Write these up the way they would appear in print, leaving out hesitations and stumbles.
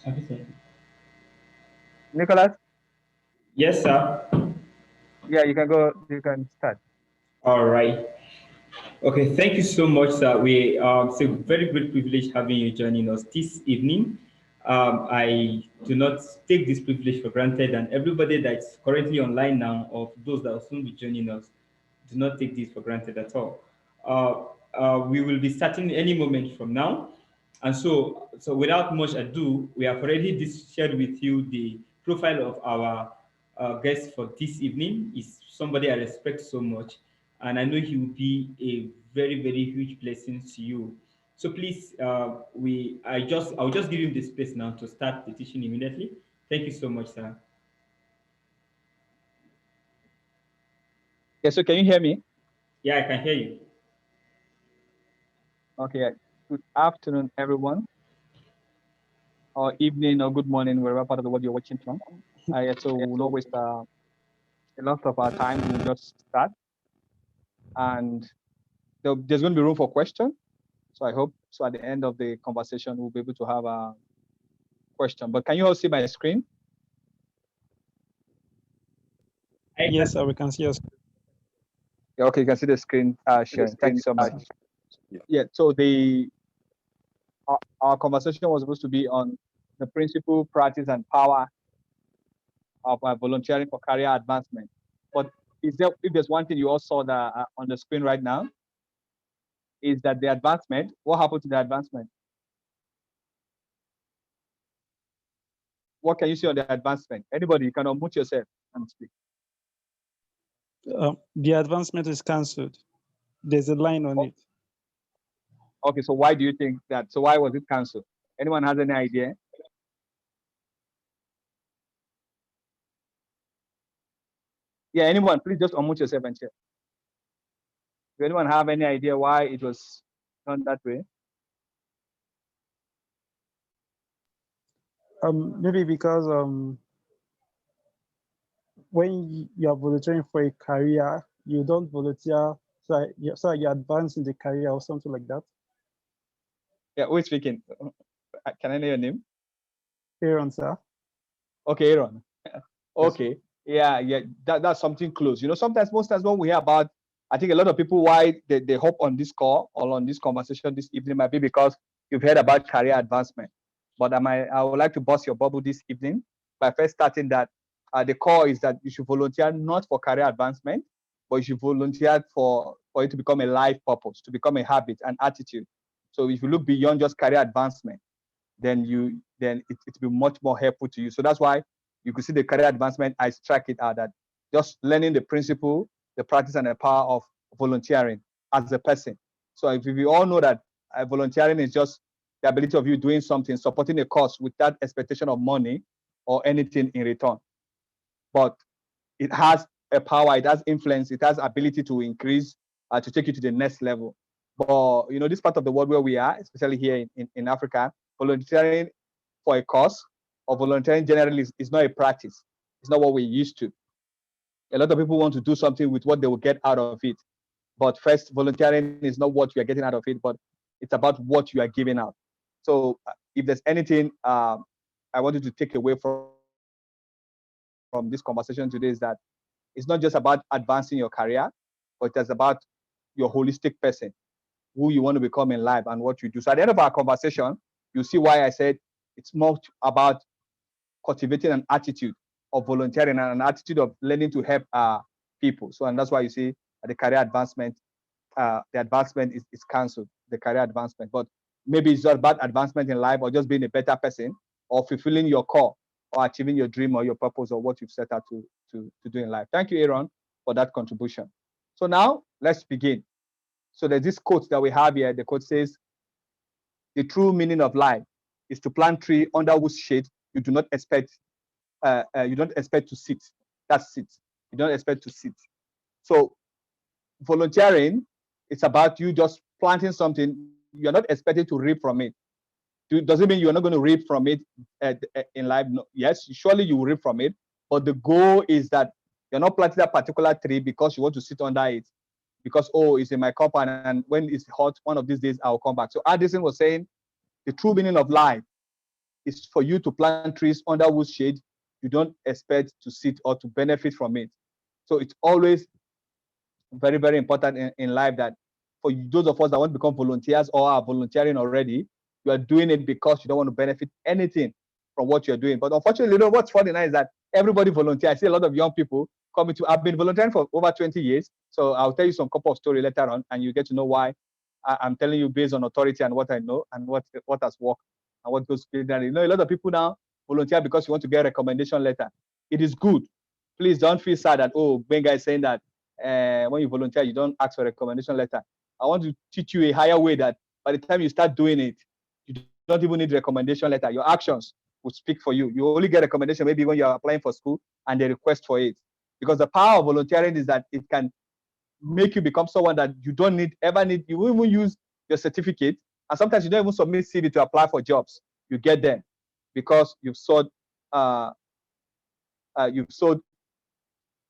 Okay. Nicholas? Yes, sir. Yeah, you can go. You can start. All right. Okay. Thank you so much, sir. It's a very great privilege having you joining us this evening. I do not take this privilege for granted, and everybody that's currently online now, or those that will soon be joining us, do not take this for granted at all. We will be starting any moment from now, and so without much ado, we have already shared with you the profile of our guest for this evening. Is somebody I respect so much, and I know he will be a very very huge blessing to you. So please, I'll just give him the space now to start the teaching immediately. Thank you so much, sir. Yeah, so can you hear me? Yeah, I can hear you. Okay. Yeah. Good afternoon, everyone, or evening, or good morning, wherever part of the world you're watching from. Yeah, so we'll not waste a lot of our time. We'll just start, and there's going to be room for questions. So I hope so. At the end of the conversation, we'll be able to have a question. But can you all see my screen? I Yes, can. sir, we can see us. Yeah, okay, you can see the screen sharing. Thank you so much. Yeah. So our conversation was supposed to be on the principle, practice, and power of volunteering for career advancement. But if there's one thing you all saw that on the screen right now, is that the advancement. What happened to the advancement? What can you see on the advancement? Anybody, you can unmute yourself and speak. The advancement is cancelled. There's a line on Oh, it. okay, so why do you think that? So why was it cancelled? Anyone has any idea? Yeah, anyone, please just unmute yourself and share. Does anyone have any idea why it was done that way? Maybe because when you're volunteering for a career, you don't volunteer so you advance in the career or something like that. Yeah, who is speaking? Can I know your name? Aaron, sir. Okay, Aaron. Yes. Okay. Yeah, yeah. That's something close. You know, sometimes, most times when we hear about, I think a lot of people why they hop on this call or on this conversation this evening might be because you've heard about career advancement. But I would like to bust your bubble this evening by first starting that the core is that you should volunteer not for career advancement, but you should volunteer for it to become a life purpose, to become a habit, an attitude. So if you look beyond just career advancement, then it will be much more helpful to you. So that's why you could see the career advancement. I strike it out that just learning the principle, the practice, and the power of volunteering as a person. So if we all know that volunteering is just the ability of you doing something, supporting a cause without expectation of money or anything in return, but it has a power, it has influence, it has ability to increase, to take you to the next level. But you know, this part of the world where we are, especially here in Africa, volunteering for a cause or volunteering generally is not a practice. It's not what we're used to. A lot of people want to do something with what they will get out of it. But first, volunteering is not what you are getting out of it, but it's about what you are giving out. So if there's anything I wanted to take away from this conversation today is that it's not just about advancing your career, but it's about your holistic person, who you want to become in life and what you do. So at the end of our conversation, you see why I said it's more about cultivating an attitude of volunteering and an attitude of learning to help people. So, and that's why you see the career advancement, the advancement is cancelled, the career advancement. But maybe it's just about advancement in life or just being a better person or fulfilling your core or achieving your dream or your purpose or what you've set out to do in life. Thank you, Aaron, for that contribution. So now let's begin. So there's this quote that we have here. The quote says, the true meaning of life is to plant tree under whose shade you don't expect to sit. That's it. You don't expect to sit. So volunteering, it's about you just planting something. You're not expecting to reap from it. Does it mean you're not going to reap from it in life? No. Yes, surely you will reap from it. But the goal is that you're not planting that particular tree because you want to sit under it. Because, oh, it's in my compound and when it's hot, one of these days I'll come back. So Addison was saying the true meaning of life is for you to plant trees under whose shade you don't expect to sit or to benefit from it. So it's always very, very important in life that for those of us that want to become volunteers or are volunteering already, you are doing it because you don't want to benefit anything from what you're doing. But unfortunately, you know, what's funny now is that everybody volunteers. I see a lot of young people coming to, I've been volunteering for over 20 years. So I'll tell you some couple of stories later on, and you get to know why I'm telling you based on authority and what I know and what has worked and what goes good. You know, a lot of people now volunteer because you want to get a recommendation letter. It is good. Please don't feel sad that, oh, Gbenga is saying that when you volunteer, you don't ask for a recommendation letter. I want to teach you a higher way that by the time you start doing it, you don't even need recommendation letter. Your actions will speak for you. You only get recommendation maybe when you're applying for school and they request for it. Because the power of volunteering is that it can make you become someone that you don't ever need. You won't even use your certificate, and sometimes you don't even submit CV to apply for jobs. You get them because you've sold. You've sold.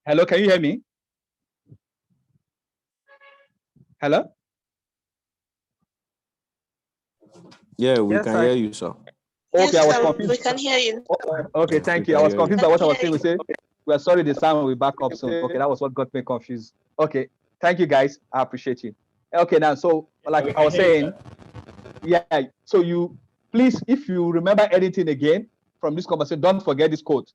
Hello, can you hear me? Hello. Yeah, we Yes, can hear you, sir. Okay, Yes, I was sir, confused. we can hear you. Okay, thank We you. I can was hear you. confused by what I was saying. We say, we are sorry, the sound will be back up soon. Okay, that was what got me confused. Okay, thank you guys. I appreciate you. Okay, now, so like I was saying, yeah, so you please, if you remember anything again from this conversation, don't forget this quote,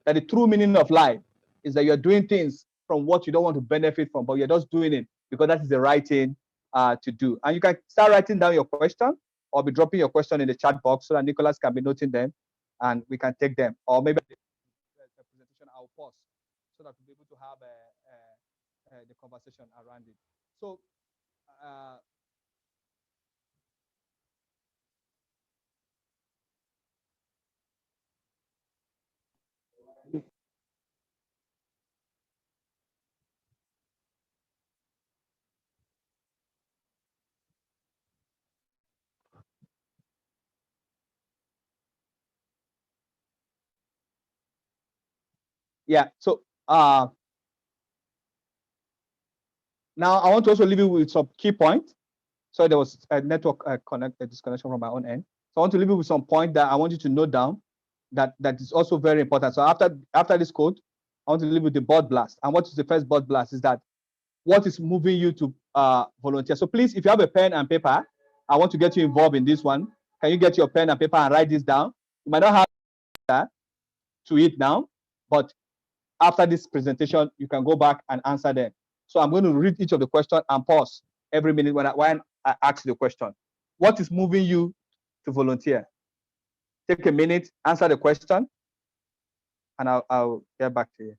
that the true meaning of life is that you're doing things from what you don't want to benefit from, but you're just doing it because that is the right thing to do. And you can start writing down your question or be dropping your question in the chat box so that Nicholas can be noting them and we can take them. Or maybe the presentation I'll pause so that we'll be able to have the conversation around it. So yeah, so now I want to also leave you with some key points. So there was a network disconnection from my own end. So I want to leave you with some point that I want you to note down that is also very important. So after this code, I want to leave with the board blast. And what is the first board blast is that what is moving you to volunteer. So please, if you have a pen and paper, I want to get you involved in this one. Can you get your pen and paper and write this down? You might not have that to it now, but after this presentation, you can go back and answer them. So I'm going to read each of the questions and pause every minute when I ask the question. What is moving you to volunteer? Take a minute, answer the question, and I'll get back to you.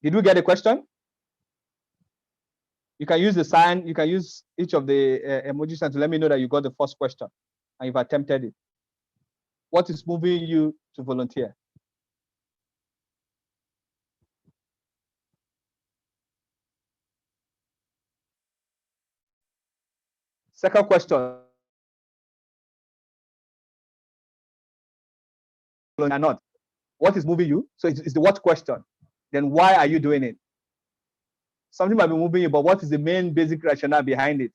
Did we get a question? You can use the sign, you can use each of the emojis to let me know that you got the first question and you've attempted it. What is moving you to volunteer? Second question. Or not. What is moving you? So it's the what question. Then why are you doing it? Something might be moving you, but what is the main basic rationale behind it?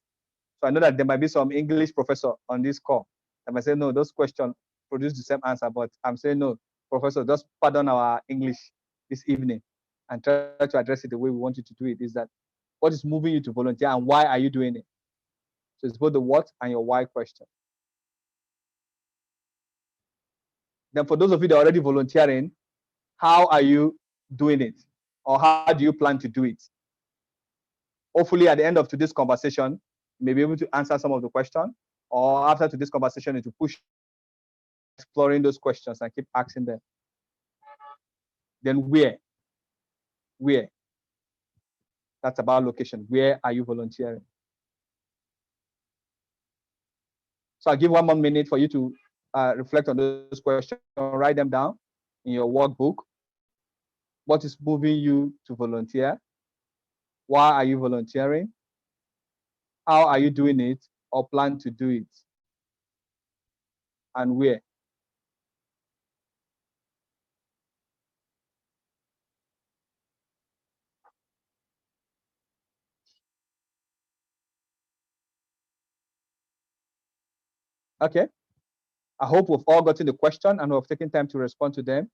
So I know that there might be some English professor on this call that might say, no, those questions produce the same answer, but I'm saying, no, professor, just pardon our English this evening and try to address it the way we want you to do it. Is that what is moving you to volunteer and why are you doing it? So it's both the what and your why question. Then for those of you that are already volunteering, how are you doing it? Or how do you plan to do it? Hopefully at the end of today's conversation, you may be able to answer some of the questions, or after today's conversation, to push exploring those questions and keep asking them. Then where? Where? That's about location. Where are you volunteering? So I'll give 1 more minute for you to reflect on those questions, write them down in your workbook. What is moving you to volunteer? Why are you volunteering? How are you doing it or plan to do it? And where? Okay. I hope we've all gotten the question and we've taken time to respond to them.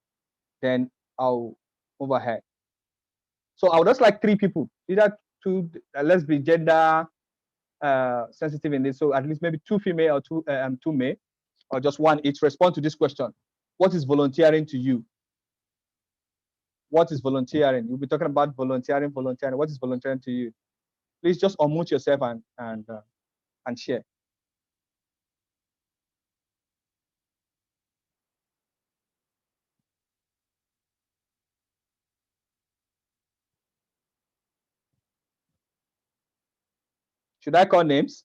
Then I'll move ahead. So I would just like 3 people, either 2, let's be gender sensitive in this. So at least maybe 2 female or 2 male, or just 1 each, respond to this question. What is volunteering to you? What is volunteering? We'll be talking about volunteering. What is volunteering to you? Please just unmute yourself and share. Should I call names?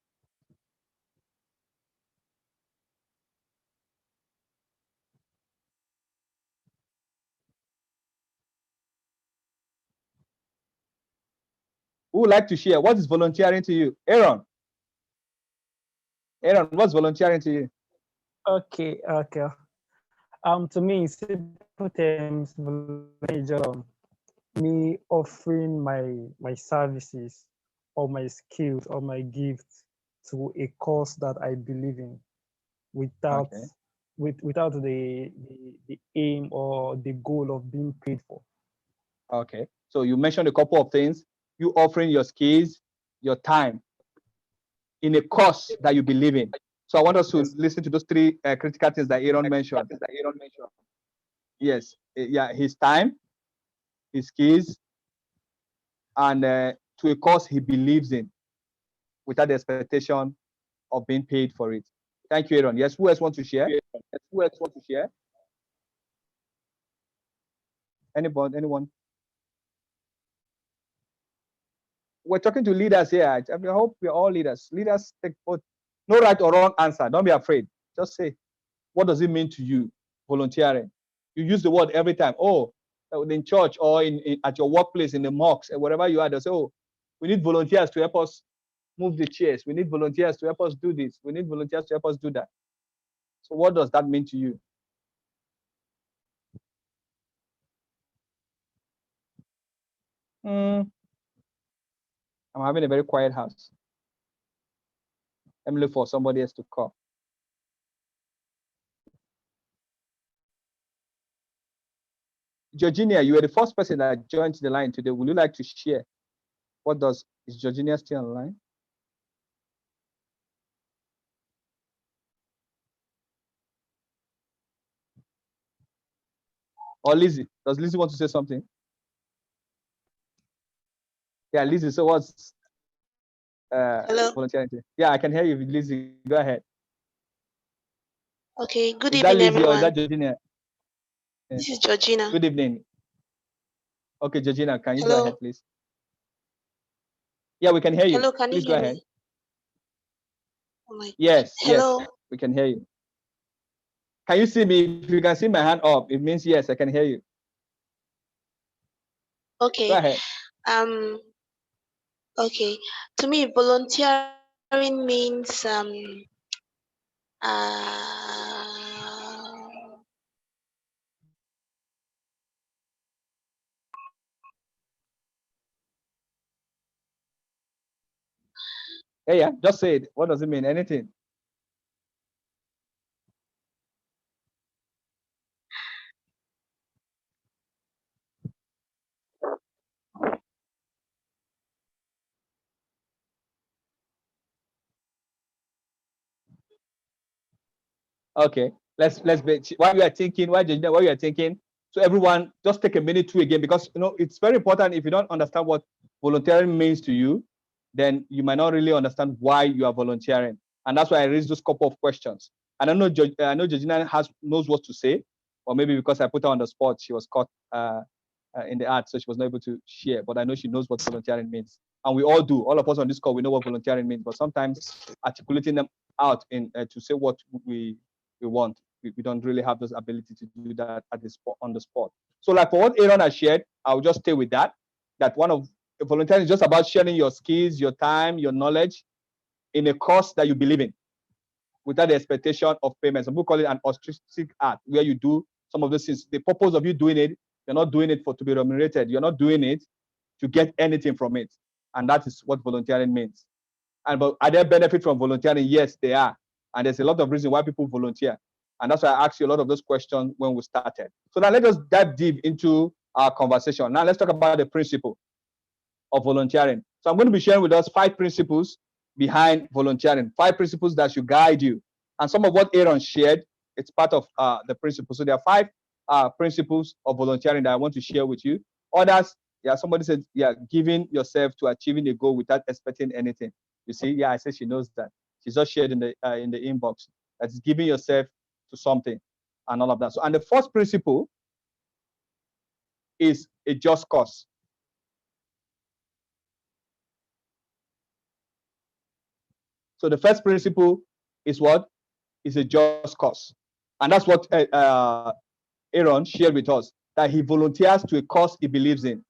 Who would like to share? What is volunteering to you? Aaron. Aaron, what's volunteering to you? Okay. To me, in simple terms, me offering my services or my skills or my gifts to a cause that I believe in, without without the aim or the goal of being paid for. Okay. So you mentioned a couple of things. You offering your skills, your time in a cause that you believe in. So I want us to listen to those 3 critical things that Aaron mentioned. Yes. Yeah, his time, his skills, and to a cause he believes in, without the expectation of being paid for it. Thank you, Aaron. Yes, who else wants to share? Anyone? We're talking to leaders here. I hope we're all leaders. Leaders take both. No right or wrong answer. Don't be afraid. Just say, what does it mean to you, volunteering? You use the word every time. Oh, in church or at your workplace, in the mosques, wherever you are, they say, oh, we need volunteers to help us move the chairs. We need volunteers to help us do this. We need volunteers to help us do that. So what does that mean to you? I'm having a very quiet house. Let me look for somebody else to call. Georgina, you were the first person that joined the line today. Would you like to share? Is Georgina still online? Or Lizzie? Does Lizzie want to say something? Yeah, Lizzie, so what's volunteering? Yeah, I can hear you, Lizzie. Go ahead. Okay, good Is evening, that Lizzie everyone. or is that Georgina? This is Georgina. Good evening. Okay, Georgina, can you go ahead, please? Yeah, we can hear you. Hello, can please you hear go ahead. me? Oh my God. Yes, Hello. yes, we can hear you. Can you see me? If you can see my hand up, it means yes, I can hear you. Okay. Go ahead. Okay. To me, volunteering means Yeah, just say it. What does it mean? Anything. Okay, let's be while you are thinking, while you are thinking. So everyone, just take a minute to again, because it's very important. If you don't understand what volunteering means to you, then you might not really understand why you are volunteering, and that's why I raised those couple of questions. And I know Georgina knows what to say, or maybe because I put her on the spot, she was caught in the act, so she was not able to share. But I know she knows what volunteering means, and we all do. All of us on this call, we know what volunteering means, but sometimes articulating them out to say what we want, we don't really have this ability to do that on the spot. So like for what Aaron has shared, I'll just stay with that one of volunteering is just about sharing your skills, your time, your knowledge in a cause that you believe in, without the expectation of payment. Some people call it an altruistic act, where you do some of those things. The purpose of you doing it, you're not doing it to be remunerated. You're not doing it to get anything from it. And that is what volunteering means. But are there benefits from volunteering? Yes, they are. And there's a lot of reasons why people volunteer. And that's why I asked you a lot of those questions when we started. So now let us dive deep into our conversation. Now let's talk about the principle of volunteering. So I'm going to be sharing with us 5 principles behind volunteering, 5 principles that should guide you. And some of what Aaron shared, it's part of the principles. So there are 5 principles of volunteering that I want to share with you. Others, somebody said, giving yourself to achieving a goal without expecting anything. You see, I said she knows that. She's just shared in the inbox. That's giving yourself to something and all of that. So, and the first principle is a just cause. So the first principle is what? Is a just cause. And that's what Aaron shared with us, that he volunteers to a cause he believes in.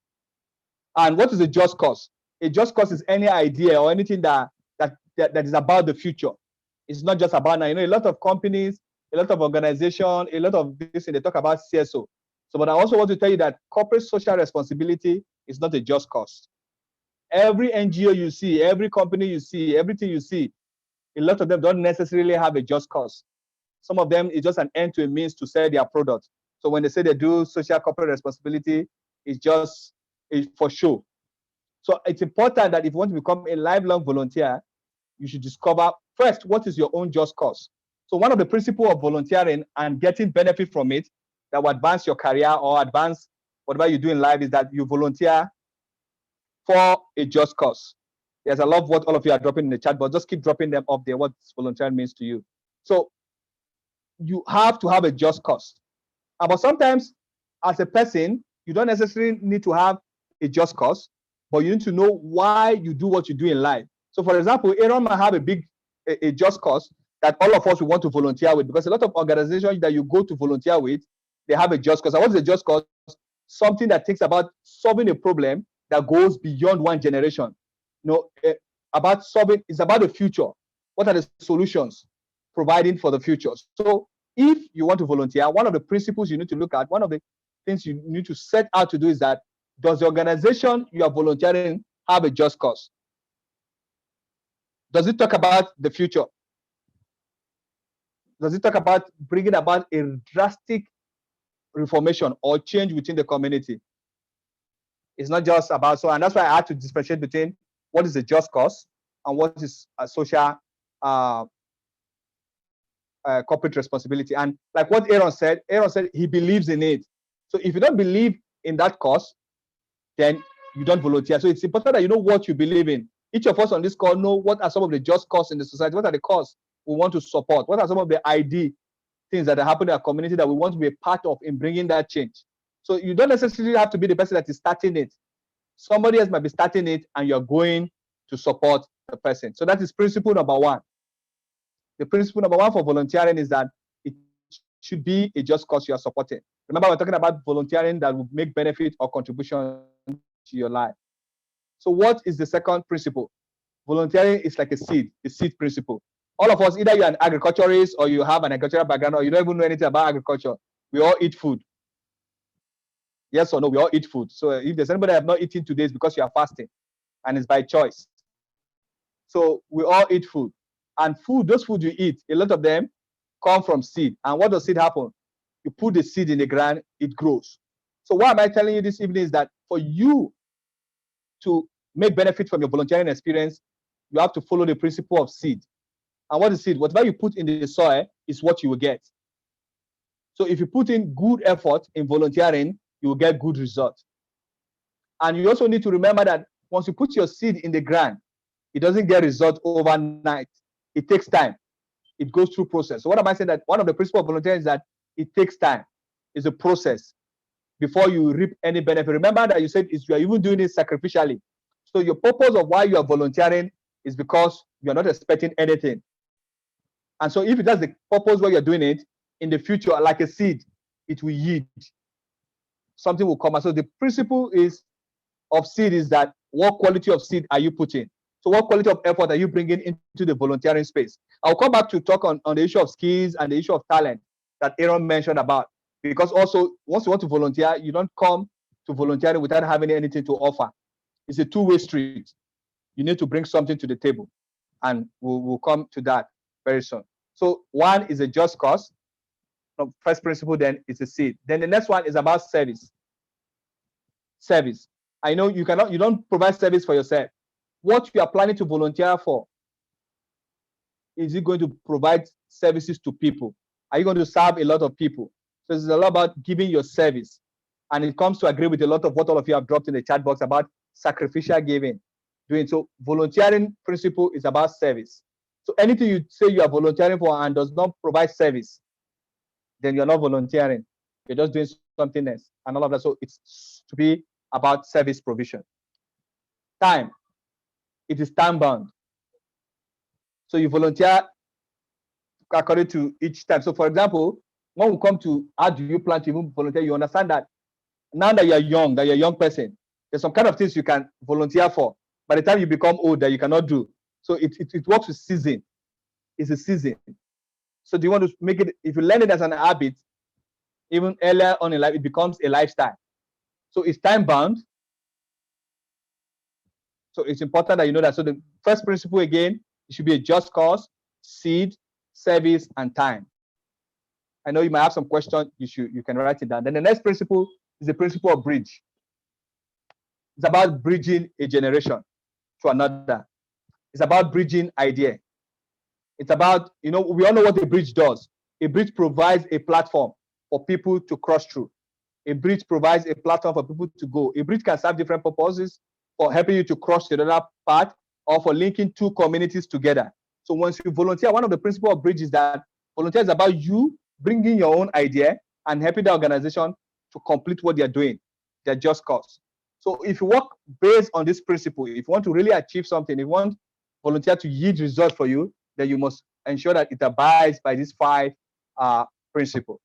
And what is a just cause? A just cause is any idea or anything that is about the future. It's not just about now. You know, a lot of companies, a lot of organizations, a lot of this, they talk about CSO. So, but I also want to tell you that corporate social responsibility is not a just cause. Every NGO you see, every company you see, everything you see, a lot of them don't necessarily have a just cause. Some of them is just an end to a means to sell their product. So when they say they do social corporate responsibility, it's for show. So it's important that if you want to become a lifelong volunteer, you should discover first what is your own just cause. So one of the principles of volunteering and getting benefit from it that will advance your career or advance whatever you do in life is that you volunteer for a just cause. Yes, I love what all of you are dropping in the chat, but just keep dropping them up there, what volunteering means to you. So you have to have a just cause. But sometimes as a person, you don't necessarily need to have a just cause, but you need to know why you do what you do in life. So for example, Aaron might have a just cause that all of us will want to volunteer with, because a lot of organizations that you go to volunteer with, they have a just cause. And what is a just cause? Something that thinks about solving a problem that goes beyond one generation. About solving, it's about the future. What are the solutions providing for the future? So if you want to volunteer, one of the principles you need to look at, one of the things you need to set out to do is that, does the organization you are volunteering have a just cause? Does it talk about the future? Does it talk about bringing about a drastic reformation or change within the community? It's not just about, and that's why I had to differentiate between what is a just cause and what is a social corporate responsibility. And like what Aaron said he believes in it. So if you don't believe in that cause, then you don't volunteer. So it's important that you know what you believe in. Each of us on this call know what are some of the just causes in the society, what are the causes we want to support, what are some of the things that are happening in our community that we want to be a part of in bringing that change. So you don't necessarily have to be the person that is starting it. Somebody else might be starting it and you're going to support the person. So that is principle number 1. The principle number 1 for volunteering is that it should be a just cause you are supporting. Remember, we're talking about volunteering that will make benefit or contribution to your life. So what is the second principle? Volunteering is like a seed principle. All of us, either you're an agriculturist or you have an agricultural background or you don't even know anything about agriculture, we all eat food. Yes or no, we all eat food. So if there's anybody that have not eaten today, it's because you are fasting and it's by choice. So we all eat food. And those food you eat, a lot of them come from seed. And what does seed happen? You put the seed in the ground, it grows. So what am I telling you this evening is that for you to make benefit from your volunteering experience, you have to follow the principle of seed. And what is seed? Whatever you put in the soil is what you will get. So if you put in good effort in volunteering, you will get good results. And you also need to remember that once you put your seed in the ground, it doesn't get results overnight. It takes time. It goes through process. So what am I saying? That one of the principles of volunteering is that it takes time. It's a process before you reap any benefit. Remember that you said you are even doing it sacrificially. So your purpose of why you are volunteering is because you are not expecting anything. And so if that's the purpose why you're doing it, in the future, like a seed, it will yield. Something will come. And so the principle of seed is that what quality of seed are you putting? So what quality of effort are you bringing into the volunteering space? I'll come back to talk on the issue of skills and the issue of talent that Aaron mentioned about. Because also, once you want to volunteer, you don't come to volunteering without having anything to offer. It's a two-way street. You need to bring something to the table. And we'll come to that very soon. So one is a just cause. First principle then is a seed. Then the next one is about service. Service. I know you don't provide service for yourself. What you are planning to volunteer for, is it going to provide services to people? Are you going to serve a lot of people? So it's a lot about giving your service. And it comes to agree with a lot of what all of you have dropped in the chat box about sacrificial giving. So volunteering principle is about service. So anything you say you are volunteering for and does not provide service, then you're not volunteering. You're just doing something else and all of that. So it's to be about service provision. Time. It is time bound. So you volunteer according to each time. So for example, when we come to how do you plan to even volunteer, you understand that now that you're young, that you're a young person, there's some kind of things you can volunteer for. By the time you become older, you cannot do. So it works with season. It's a season. So do you want to make it, if you learn it as an habit, even earlier on in life, it becomes a lifestyle. So it's time bound. So it's important that you know that. So the first principle again, it should be a just cause, seed, service, and time. I know you might have some questions. You can write it down. Then the next principle is the principle of bridge. It's about bridging a generation to another. It's about bridging idea. It's about, we all know what a bridge does. A bridge provides a platform for people to cross through. A bridge provides a platform for people to go. A bridge can serve different purposes, for helping you to cross to another part, or for linking two communities together. So once you volunteer, one of the principles of bridge is that volunteer is about you bringing your own idea and helping the organization to complete what they're doing, their just cause. So if you work based on this principle, if you want to really achieve something, if you want volunteer to yield results for you, then you must ensure that it abides by these 5 principles.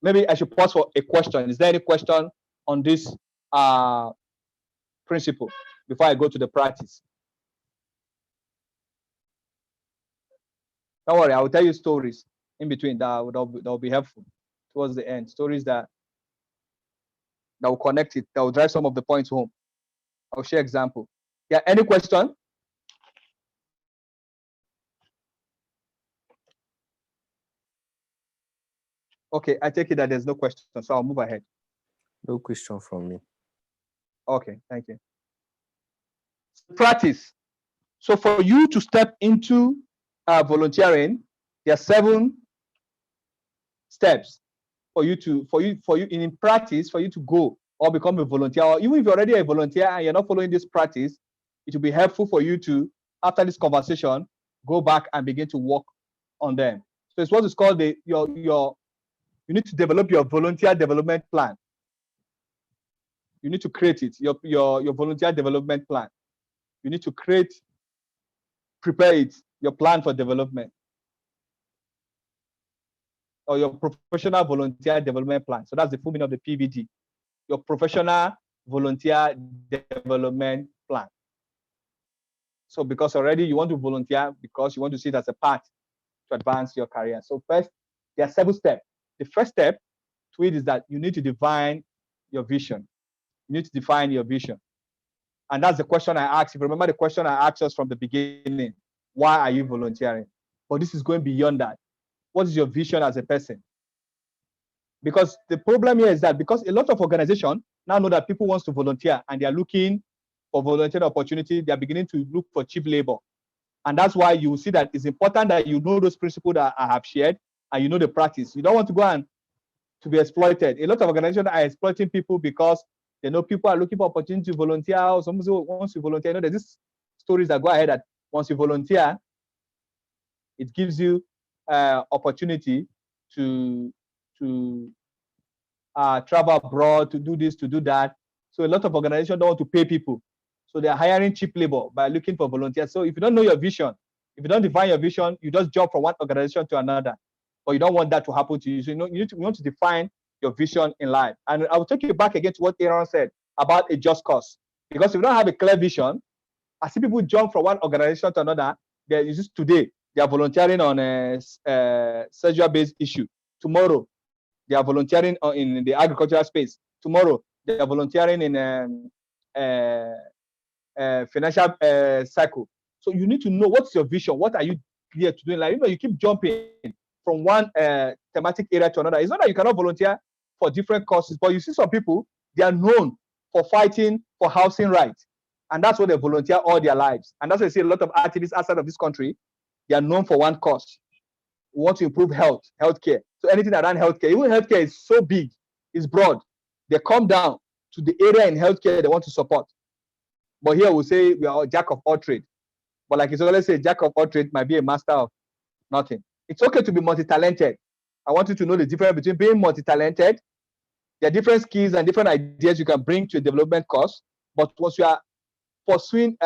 Maybe I should pause for a question. Is there any question on this principle before I go to the practice? Don't worry, I will tell you stories in between that will be helpful towards the end. Stories that will connect it, that will drive some of the points home. I'll share example. Yeah, any question? Okay, I take it that there's no question, so I'll move ahead. No question from me. Okay, thank you. Practice. So for you to step into volunteering, there are 7 steps for you in practice, for you to go or become a volunteer, or even if you're already a volunteer and you're not following this practice, it will be helpful for you to, after this conversation, go back and begin to work on them. So it's what is called you need to develop your volunteer development plan. You need to create it, your volunteer development plan. You need to prepare it, your plan for development, or your professional volunteer development plan. So that's the full meaning of the PVD, your professional volunteer development plan. So because already you want to volunteer because you want to see it as a path to advance your career. So first, there are 7 steps. The first step to it is that you need to define your vision. You need to define your vision. And that's the question I asked. If you remember the question I asked us from the beginning, why are you volunteering? But this is going beyond that. What is your vision as a person? Because the problem here is that because a lot of organizations now know that people want to volunteer and they are looking for volunteer opportunity, they are beginning to look for cheap labor. And that's why you see that it's important that you know those principles that I have shared and you know the practice. You don't want to go and to be exploited. A lot of organizations are exploiting people because they know people are looking for opportunity to volunteer, or somebody wants to volunteer. There's these stories that go ahead that once you volunteer, it gives you opportunity to travel abroad, to do this, to do that. So a lot of organizations don't want to pay people. So they're hiring cheap labor by looking for volunteers. So if you don't know your vision, if you don't define your vision, you just jump from one organization to another. But you don't want that to happen to you. So you want to define your vision in life. And I will take you back again to what Aaron said about a just cause. Because if you don't have a clear vision, I see people jump from one organization to another. Today, they are volunteering on a sexual-based issue. Tomorrow, they are volunteering in the agricultural space. Tomorrow, they are volunteering in financial cycle. So you need to know what's your vision. What are you here to do? Like, you keep jumping from one thematic area to another. It's not that you cannot volunteer for different causes, but you see some people, they are known for fighting for housing rights. And that's what they volunteer all their lives. And that's why you see a lot of activists outside of this country, they are known for one cause. We want to improve healthcare. So anything around healthcare, even healthcare is so big, it's broad. They come down to the area in healthcare they want to support. But here we say we are a jack of all trades. But like it's always say, jack of all trades might be a master of nothing. It's okay to be multi-talented. I want you to know the difference between being multi-talented. There are different skills and different ideas you can bring to a development course. But once you are pursuing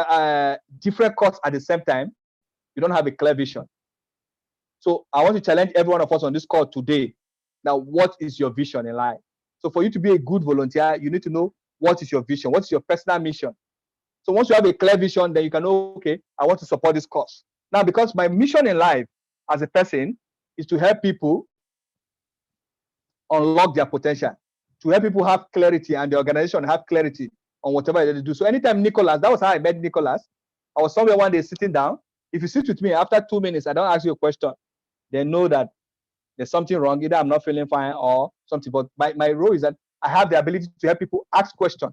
different courses at the same time, you don't have a clear vision. So I want to challenge every one of us on this call today. Now, what is your vision in life? So for you to be a good volunteer, you need to know what is your vision, what's your personal mission. So once you have a clear vision, then you can know, okay, I want to support this cause. Now, because my mission in life as a person is to help people unlock their potential, to help people have clarity and the organization have clarity on whatever they do. So anytime Nicholas, that was how I met Nicholas. I was somewhere one day sitting down. If you sit with me, after 2 minutes, I don't ask you a question, they know that there's something wrong. Either I'm not feeling fine or something. But my role is that I have the ability to help people ask questions,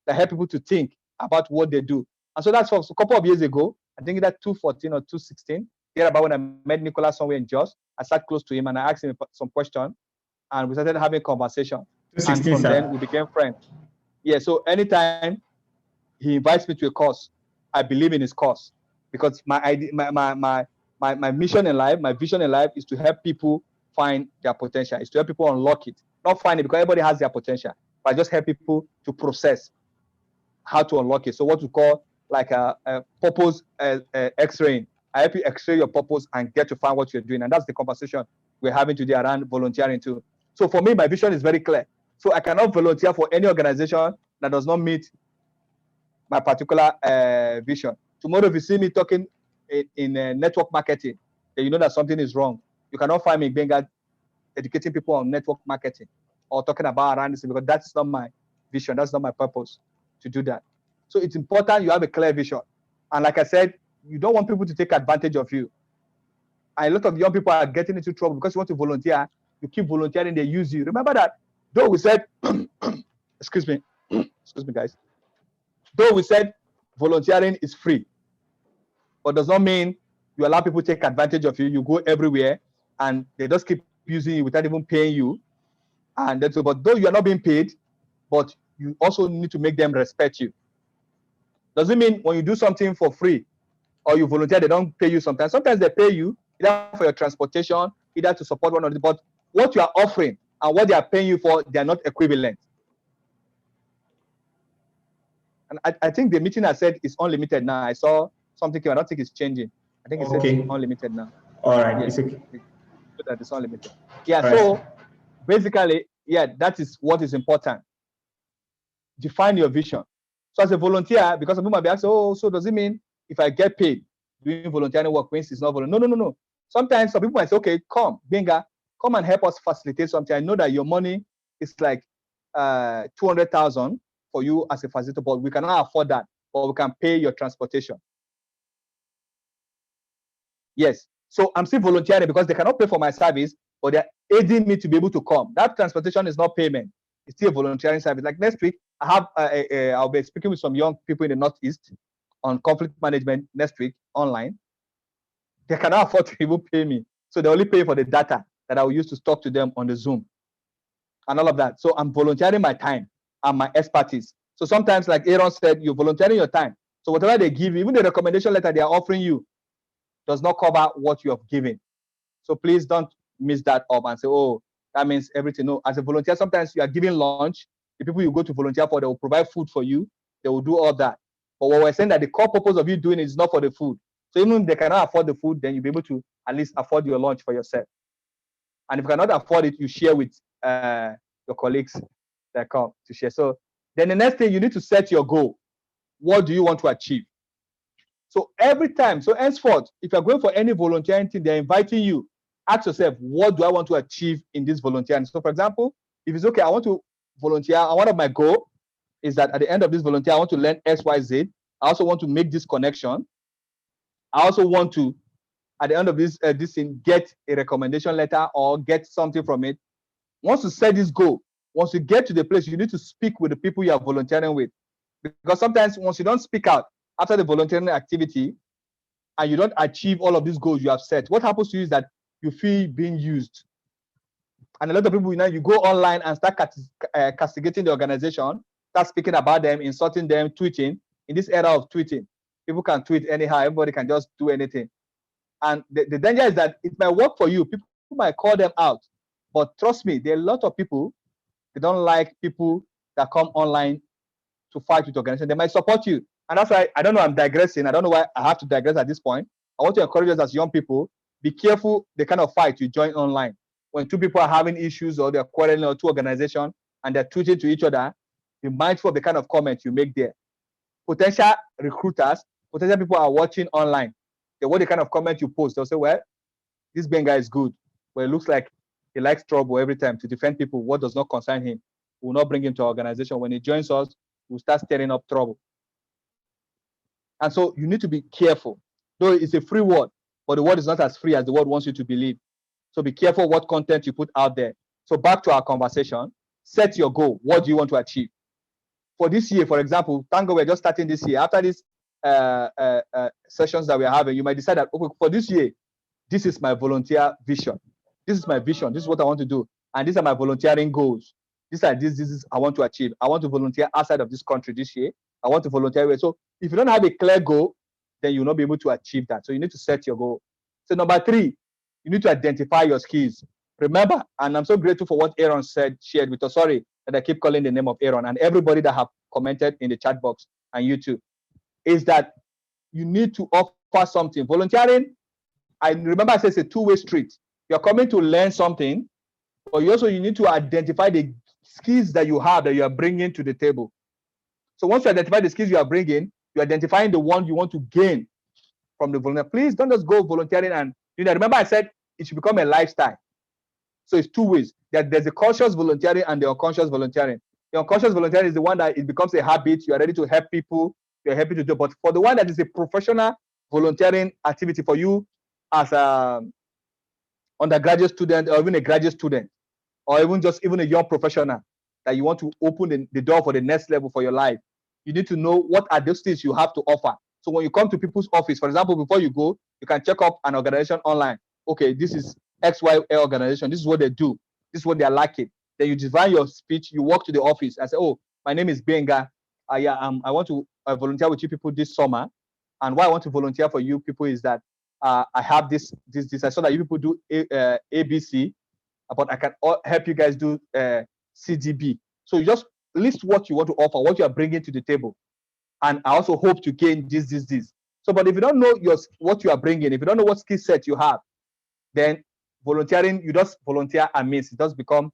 that help people to think about what they do. And so that's for a couple of years ago. I think that 2014 or 2016, here about when I met Nicholas somewhere in Jos. I sat close to him and I asked him some questions, and we started having a conversation. And from then we became friends. Yeah. So anytime he invites me to a course, I believe in his course, because my mission in life, my vision in life is to help people find their potential, is to help people unlock it. Not find it because everybody has their potential, but just help people to process how to unlock it. So what we call like a purpose X-raying. I help you X-ray your purpose and get to find what you're doing. And that's the conversation we're having today around volunteering too. So for me, my vision is very clear. So I cannot volunteer for any organization that does not meet my particular vision. Tomorrow, if you see me talking in network marketing, then you know that something is wrong. You cannot find me Gbenga educating people on network marketing or talking about around this, because that's not my vision. That's not my purpose to do that. So it's important you have a clear vision. And like I said, you don't want people to take advantage of you. And a lot of young people are getting into trouble because you want to volunteer. You keep volunteering, they use you. Remember that? Though we said, excuse me, guys. Though we said volunteering is free, but does not mean you allow people to take advantage of you. You go everywhere and they just keep using you without even paying you. And that's, but though you are not being paid, but you also need to make them respect you. Doesn't mean when you do something for free or you volunteer, they don't pay you sometimes. Sometimes they pay you either for your transportation, either to support one of the, but what you are offering and what they are paying you for, they are not equivalent. And I think the meeting I said is unlimited now. I saw something, I don't think it's changing. I think it says it's unlimited now. All right, yes, it's okay. That it's unlimited. Yeah, all so right. Basically, yeah, that is what is important. Define your vision. So as a volunteer, because some people might be asking, oh, so does it mean if I get paid doing volunteering work means it's not volunteer? No. Sometimes some people might say, okay, come, Gbenga, come and help us facilitate something. I know that your money is like 200,000 for you as a facilitator, but we cannot afford that, but we can pay your transportation. Yes. So I'm still volunteering because they cannot pay for my service, but they're aiding me to be able to come. That transportation is not payment. It's still a volunteering service. Like next week, I have I'll be speaking with some young people in the Northeast on conflict management next week online. They cannot afford to even pay me. So they only pay for the data that I will use to talk to them on the Zoom and all of that. So I'm volunteering my time and my expertise. So sometimes, like Aaron said, you're volunteering your time. So whatever they give you, even the recommendation letter they are offering you, does not cover what you have given. So please don't miss that up and say, oh, that means everything. No, as a volunteer, sometimes you are giving lunch. The people you go to volunteer for, they will provide food for you. They will do all that. But what we're saying that the core purpose of you doing it is not for the food. So even if they cannot afford the food, then you'll be able to at least afford your lunch for yourself. And if you cannot afford it, you share with your colleagues that come to share. So then the next thing, you need to set your goal. What do you want to achieve? So every time, so henceforth, if you're going for any volunteering thing, they're inviting you, ask yourself, what do I want to achieve in this volunteering? So for example, if it's okay, I want to volunteer, and one of my goals is that at the end of this volunteer, I want to learn X, Y, Z. I also want to make this connection. I also want to, at the end of this thing, get a recommendation letter or get something from it. Once you set this goal, once you get to the place, you need to speak with the people you are volunteering with. Because sometimes once you don't speak out after the volunteering activity and you don't achieve all of these goals you have set, what happens to you is that you feel being used. And a lot of people, you go online and start castigating the organization, start speaking about them, insulting them, tweeting. In this era of tweeting, people can tweet anyhow, everybody can just do anything. And the danger is that it might work for you. People might call them out. But trust me, there are a lot of people, they don't like people that come online to fight with organization. They might support you. And that's why, I don't know, I'm digressing. I don't know why I have to digress at this point. I want to encourage us as young people, be careful the kind of fight you join online. When two people are having issues or they're quarreling or two organizations and they're tweeting to each other, be mindful of the kind of comments you make there. Potential recruiters, potential people are watching online. They want the kind of comment you post. They'll say, well, this Gbenga is good, but it looks like he likes trouble every time to defend people. What does not concern him, we will not bring him to our organization. When he joins us, we'll start stirring up trouble. And so you need to be careful. Though it's a free word, but the word is not as free as the word wants you to believe. So be careful what content you put out there. So back to our conversation, set your goal. What do you want to achieve? For this year, for example, thank God we're just starting this year. After these sessions that we're having, you might decide that, okay, for this year, this is my volunteer vision. This is my vision. This is what I want to do. And these are my volunteering goals. This is I want to achieve. I want to volunteer outside of this country this year. I want to volunteer. So if you don't have a clear goal, then you'll not be able to achieve that. So you need to set your goal. So number 3, you need to identify your skills. Remember, and I'm so grateful for what Aaron shared with us. Sorry that I keep calling the name of Aaron and everybody that have commented in the chat box and YouTube, is that you need to offer something. Volunteering, I remember I said it's a two-way street. You're coming to learn something, but you need to identify the skills that you have that you are bringing to the table. So once you identify the skills you are bringing, you're identifying the one you want to gain from the volunteer. Please don't just go volunteering and remember I said it should become a lifestyle. So it's two ways. There's a conscious volunteering and the unconscious volunteering. The unconscious volunteering is the one that it becomes a habit. You are ready to help people. You're happy to do. But for the one that is a professional volunteering activity for you as a undergraduate student or even a graduate student or even a young professional that you want to open the door for the next level for your life, you need to know what are those things you have to offer. So when you come to people's office, for example, before you go, you can check up an organization online. Okay, this is XY organization. This is what they do. This is what they are lacking. Then you design your speech. You walk to the office and say, "Oh, my name is Gbenga. I want to volunteer with you people this summer. And why I want to volunteer for you people is that I have this. I saw that you people do ABC, but I can help you guys do CDB. So you just list what you want to offer, what you are bringing to the table, and I also hope to gain this. So, but if you don't know what you are bringing, if you don't know what skill set you have, then volunteering, you just volunteer and miss. It does become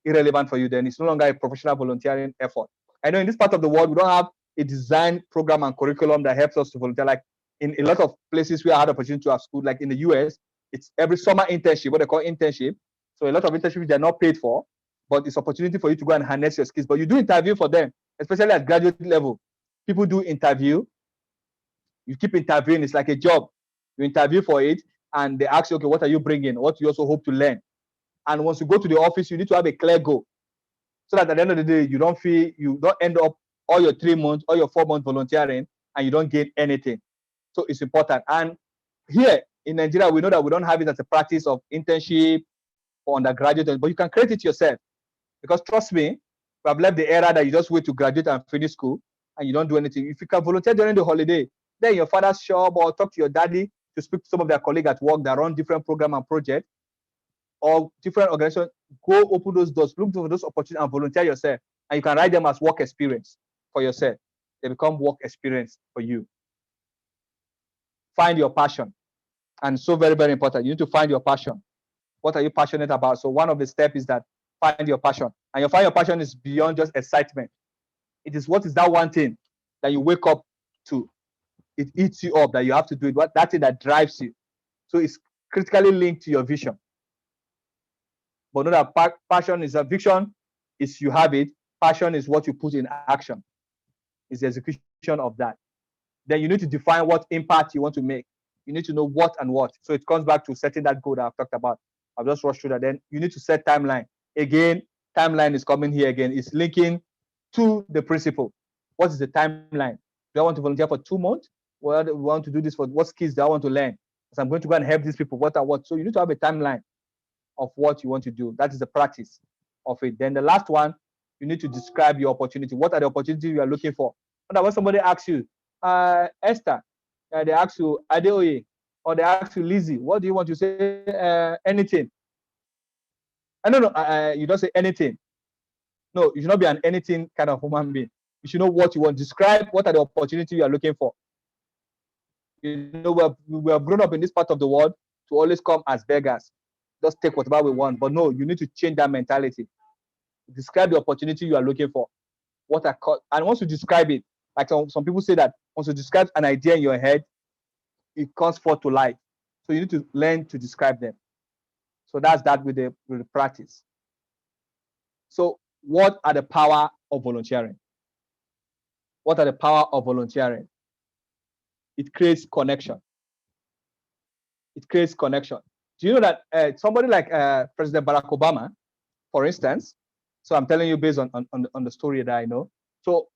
irrelevant for you. Then it's no longer a professional volunteering effort. I know in this part of the world, we don't have a design program and curriculum that helps us to volunteer. Like in a lot of places where I had the opportunity to have school, like in the US, it's every summer internship, what they call internship. So a lot of internships they're not paid for, but it's opportunity for you to go and harness your skills. But you do interview for them, especially at graduate level. People do interview. You keep interviewing. It's like a job. You interview for it, and they ask you, okay, what are you bringing? What do you also hope to learn? And once you go to the office, you need to have a clear goal, so that at the end of the day, you don't end up all your 3 months, all your 4 months volunteering, and you don't gain anything. So it's important. And here in Nigeria, we know that we don't have it as a practice of internship for undergraduate, but you can create it yourself. Because trust me, we have left the era that you just wait to graduate and finish school and you don't do anything. If you can volunteer during the holiday, then your father's shop or talk to your daddy to speak to some of their colleagues at work that run different program and projects or different organizations, go open those doors, look for those opportunities and volunteer yourself. And you can write them as work experience for yourself. They become work experience for you. Find your passion. And so very, very important. You need to find your passion. What are you passionate about? So one of the steps is that find your passion. And you find your passion is beyond just excitement. It is what is that one thing that you wake up to. It eats you up, that you have to do it. What that thing that drives you. So it's critically linked to your vision. But know that passion is a vision, is you have it. Passion is what you put in action. It's the execution of that. Then you need to define what impact you want to make. You need to know what and what. So it comes back to setting that goal that I've talked about. I'll just rush through that. Then you need to set timeline. Again, timeline is coming here again. It's linking to the principle. What is the timeline? Do I want to volunteer for 2 months? Well, do I want to do this for what skills do I want to learn? So I'm going to go and help these people. What are what? So you need to have a timeline of what you want to do. That is the practice of it. Then the last one, you need to describe your opportunity. What are the opportunities you are looking for? And when somebody asks you, Esther, they ask you Adeoye, or they ask you Lizzie, what do you want to say? Anything. I don't know. You don't say anything. No, you should not be an anything kind of human being. You should know what you want. Describe what are the opportunities you are looking for. You know, we have grown up in this part of the world to always come as beggars. Just take whatever we want. But no, you need to change that mentality. Describe the opportunity you are looking for. And once you describe it, like some people say that once you describe an idea in your head, it comes forth to life. So you need to learn to describe them. So that's that with the practice. So what are the power of volunteering? What are the power of volunteering? It creates connection. It creates connection. Do you know that somebody like President Barack Obama, for instance, so I'm telling you based on the story that I know. So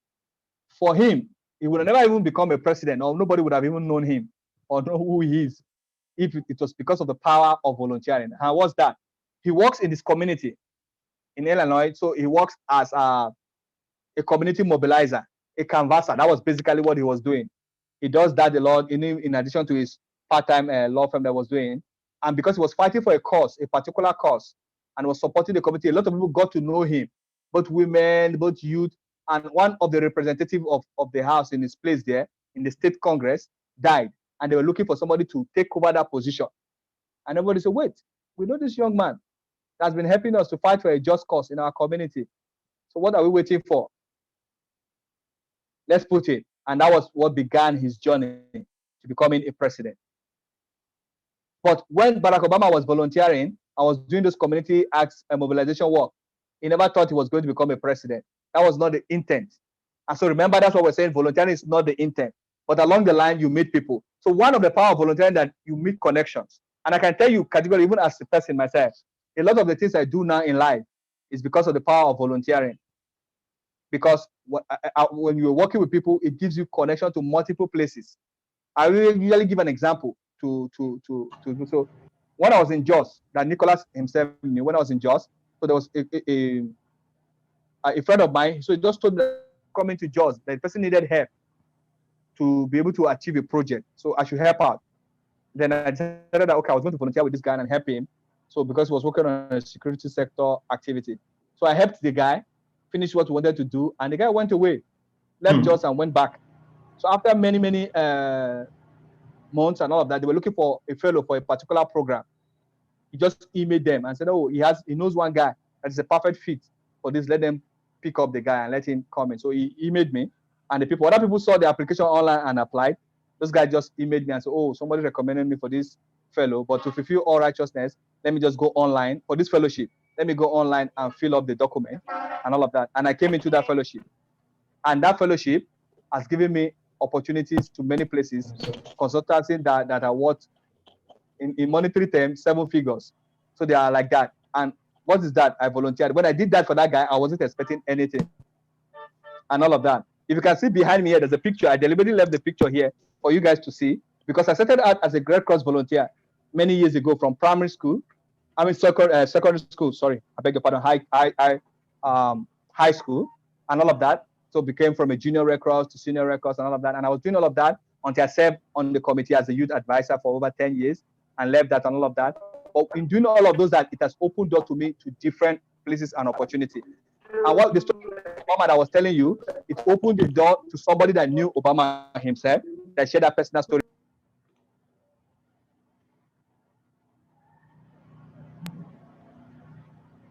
for him, he would have never even become a president, or nobody would have even known him or know who he is if it was because of the power of volunteering. And what's that? He works in this community in Illinois. So he works as a community mobilizer, a canvasser. That was basically what he was doing. He does that a lot in addition to his part-time law firm that was doing. And because he was fighting for a cause, a particular cause, and was supporting the community, a lot of people got to know him, both women, both youth. And one of the representatives of the house in his place there, in the state Congress, died. And they were looking for somebody to take over that position. And everybody said, wait, we know this young man that's been helping us to fight for a just cause in our community. So what are we waiting for? Let's put it. And that was what began his journey to becoming a president. But when Barack Obama was volunteering, I was doing this community acts and mobilization work. He never thought he was going to become a president. That was not the intent. And so remember, that's what we're saying. Volunteering is not the intent. But along the line, you meet people. So one of the power of volunteering that you meet connections. And I can tell you categorically, even as a person myself, a lot of the things I do now in life is because of the power of volunteering. Because when you're working with people, it gives you connection to multiple places. I will usually give an example so when I was in Jos, that Nicholas himself knew, when I was in Jos, so there was a friend of mine, so he just told me that coming to Jos, that the person needed help to be able to achieve a project, so I should help out. Then I decided that, okay, I was going to volunteer with this guy and help him, so because he was working on a security sector activity. So I helped the guy, finished what he wanted to do, and the guy went away, left Jos and went back. So after many months and all of that, they were looking for a fellow for a particular program. He just emailed them and said, oh, he knows one guy that is a perfect fit for this. Let them pick up the guy and let him come in. So he emailed me, and other people saw the application online and applied. This guy just emailed me and said, oh, somebody recommended me for this fellow, but to fulfill all righteousness, let me just go online for this fellowship. Let me go online and fill up the document and all of that. And I came into that fellowship. And that fellowship has given me opportunities to many places, consultancy that are worth in monetary terms 7 figures. So they are like that. And what is that? I volunteered. When I did that for that guy, I wasn't expecting anything and all of that. If you can see behind me here, there's a picture. I deliberately left the picture here for you guys to see, because I started out as a Red Cross volunteer many years ago from primary school. I mean, secondary school, sorry, I beg your pardon, high school and all of that. So became from a junior Red Cross to senior Red Cross and all of that. And I was doing all of that until I served on the committee as a youth advisor for over 10 years and left that and all of that. But in doing all of those, that it has opened door to me to different places and opportunity. And what the story of Obama that I was telling you, it opened the door to somebody that knew Obama himself, that shared that personal story.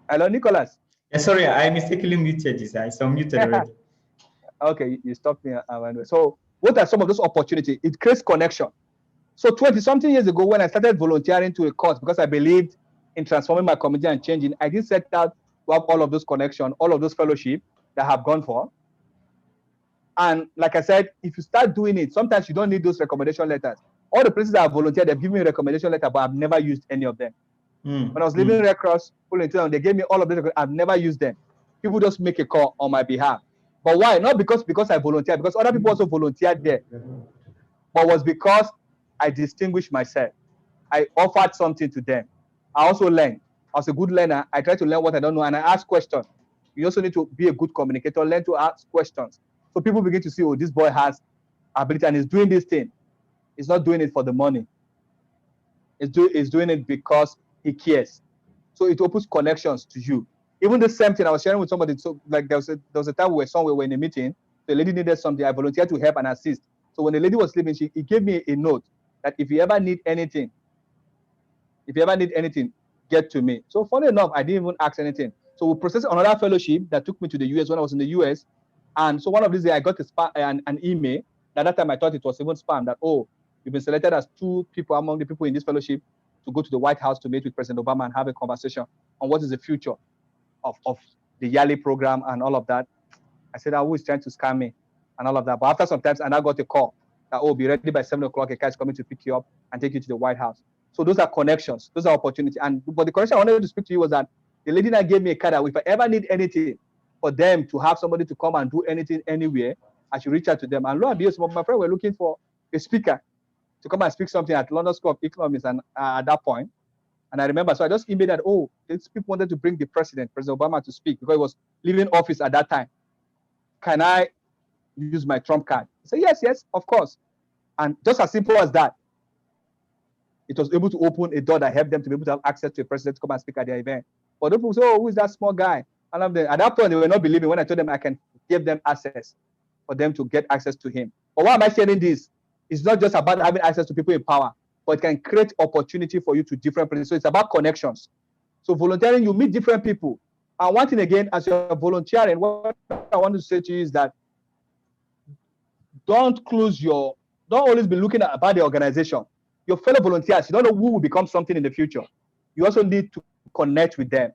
Hello, Nicholas. Yeah, sorry, I mistakenly muted this. I saw muted already. Okay, you stopped me. So what are some of those opportunities? It creates connection. So 20-something years ago, when I started volunteering to a cause, because I believed in transforming my community and changing, I did set out to have all of those connections, all of those fellowship that I have gone for. And like I said, if you start doing it, sometimes you don't need those recommendation letters. all the places I have volunteered, they've given me a recommendation letter, but I've never used any of them. When I was leaving Red Cross, they gave me all of them. I've never used them. People just make a call on my behalf. But why? Not because I volunteered, because other people also volunteered there, but was because I distinguished myself. I offered something to them. I also learned. I was a good learner. I try to learn what I don't know, and I ask questions. You also need to be a good communicator, learn to ask questions. So people begin to see, oh, this boy has ability and he's doing this thing. He's not doing it for the money. He's doing it because he cares. So it opens connections to you. Even the same thing I was sharing with somebody. So like there was a time we were in a meeting. The lady needed something. I volunteered to help and assist. So when the lady was leaving, he gave me a note that if you ever need anything, get to me. So funny enough, I didn't even ask anything. So we processed another fellowship that took me to the US when I was in the US. And so one of these days I got an email. At that time I thought it was even spam that, oh, you've been selected as 2 people among the people in this fellowship to go to the White House to meet with President Obama and have a conversation on what is the future of the yearly program and all of that. I said, who is trying to scam me and all of that. But after some time, and I got a call that, oh, be ready by 7 o'clock. A guy is coming to pick you up and take you to the White House. So those are connections. Those are opportunities. But the connection I wanted to speak to you was that the lady that gave me a card that if I ever need anything for them to have somebody to come and do anything anywhere, I should reach out to them. And lo and behold, some of my friends were looking for a speaker to come and speak something at London School of Economics and at that point. And I remember, so I just emailed that, oh, these people wanted to bring the President Obama, to speak because he was leaving office at that time. Can I use my Trump card? I said, yes, of course. And just as simple as that, it was able to open a door that helped them to be able to have access to a president to come and speak at their event. But those people say, oh, who is that small guy? And at that point, they were not believing when I told them I can give them access for them to get access to him. But why am I sharing this? It's not just about having access to people in power, but it can create opportunity for you to different places. So it's about connections. So volunteering, you meet different people. And one thing again, as you're volunteering, what I want to say to you is that don't always be looking at about the organization. Your fellow volunteers, you don't know who will become something in the future. You also need to connect with them.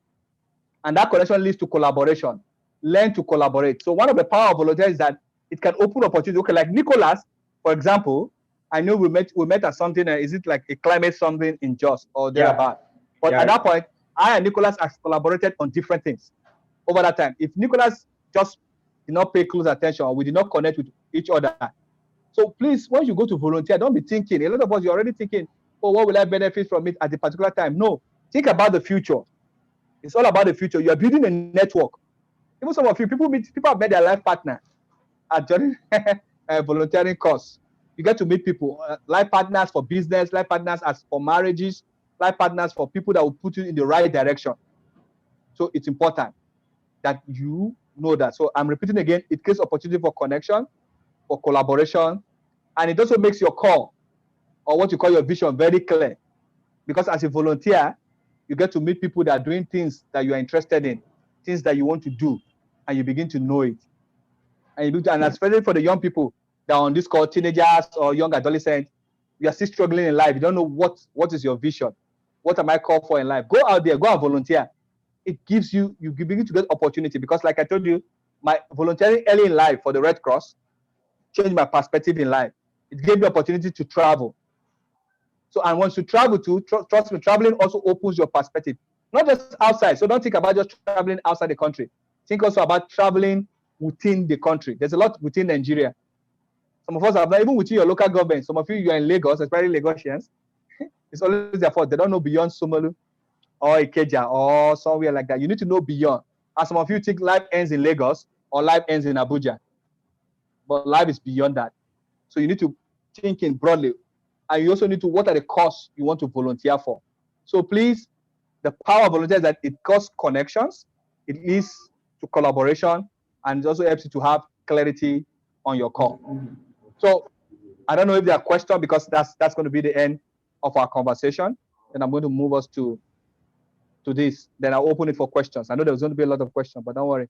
And that connection leads to collaboration. Learn to collaborate. So one of the power of volunteers is that it can open opportunities. Okay, like Nicholas, for example, I know we met at something, is it like a climate something in Jos or thereabout? But at that point, I and Nicholas have collaborated on different things over that time. If Nicholas just did not pay close attention or we did not connect with each other. So please, when you go to volunteer, don't be thinking, a lot of us, you're already thinking, oh, what will I benefit from it at the particular time? No, think about the future. It's all about the future. You are building a network. Even some of you, people have met their life partner at joining a volunteering course. You get to meet people, life partners for business, life partners for marriages, life partners for people that will put you in the right direction. So it's important that you know that. So I'm repeating again, it creates opportunity for connection, for collaboration, and it also makes your call or what you call your vision very clear. Because as a volunteer, you get to meet people that are doing things that you are interested in, things that you want to do, and you begin to know it. And especially for the young people that are on this call, teenagers or young adolescents, you are still struggling in life. You don't know what is your vision. What am I called for in life? Go out there, go and volunteer. It gives you begin to get opportunity because like I told you, my volunteering early in life for the Red Cross changed my perspective in life. It gave me opportunity to travel. So, and once you travel trust me, traveling also opens your perspective, not just outside. So don't think about just traveling outside the country. Think also about traveling within the country. There's a lot within Nigeria. Some of us have not, even within your local government. Some of you are in Lagos, especially Lagosians. It's always their fault. They don't know beyond Somolu or Ikeja or somewhere like that. You need to know beyond. And some of you think life ends in Lagos or life ends in Abuja. But life is beyond that. So you need to think in broadly. And you also need to, what are the costs you want to volunteer for? So please, the power of volunteer is that it causes connections, it leads to collaboration, and it also helps you to have clarity on your call. So I don't know if there are questions because that's going to be the end of our conversation. Then I'm going to move us to this. Then I'll open it for questions. I know there's going to be a lot of questions, but don't worry.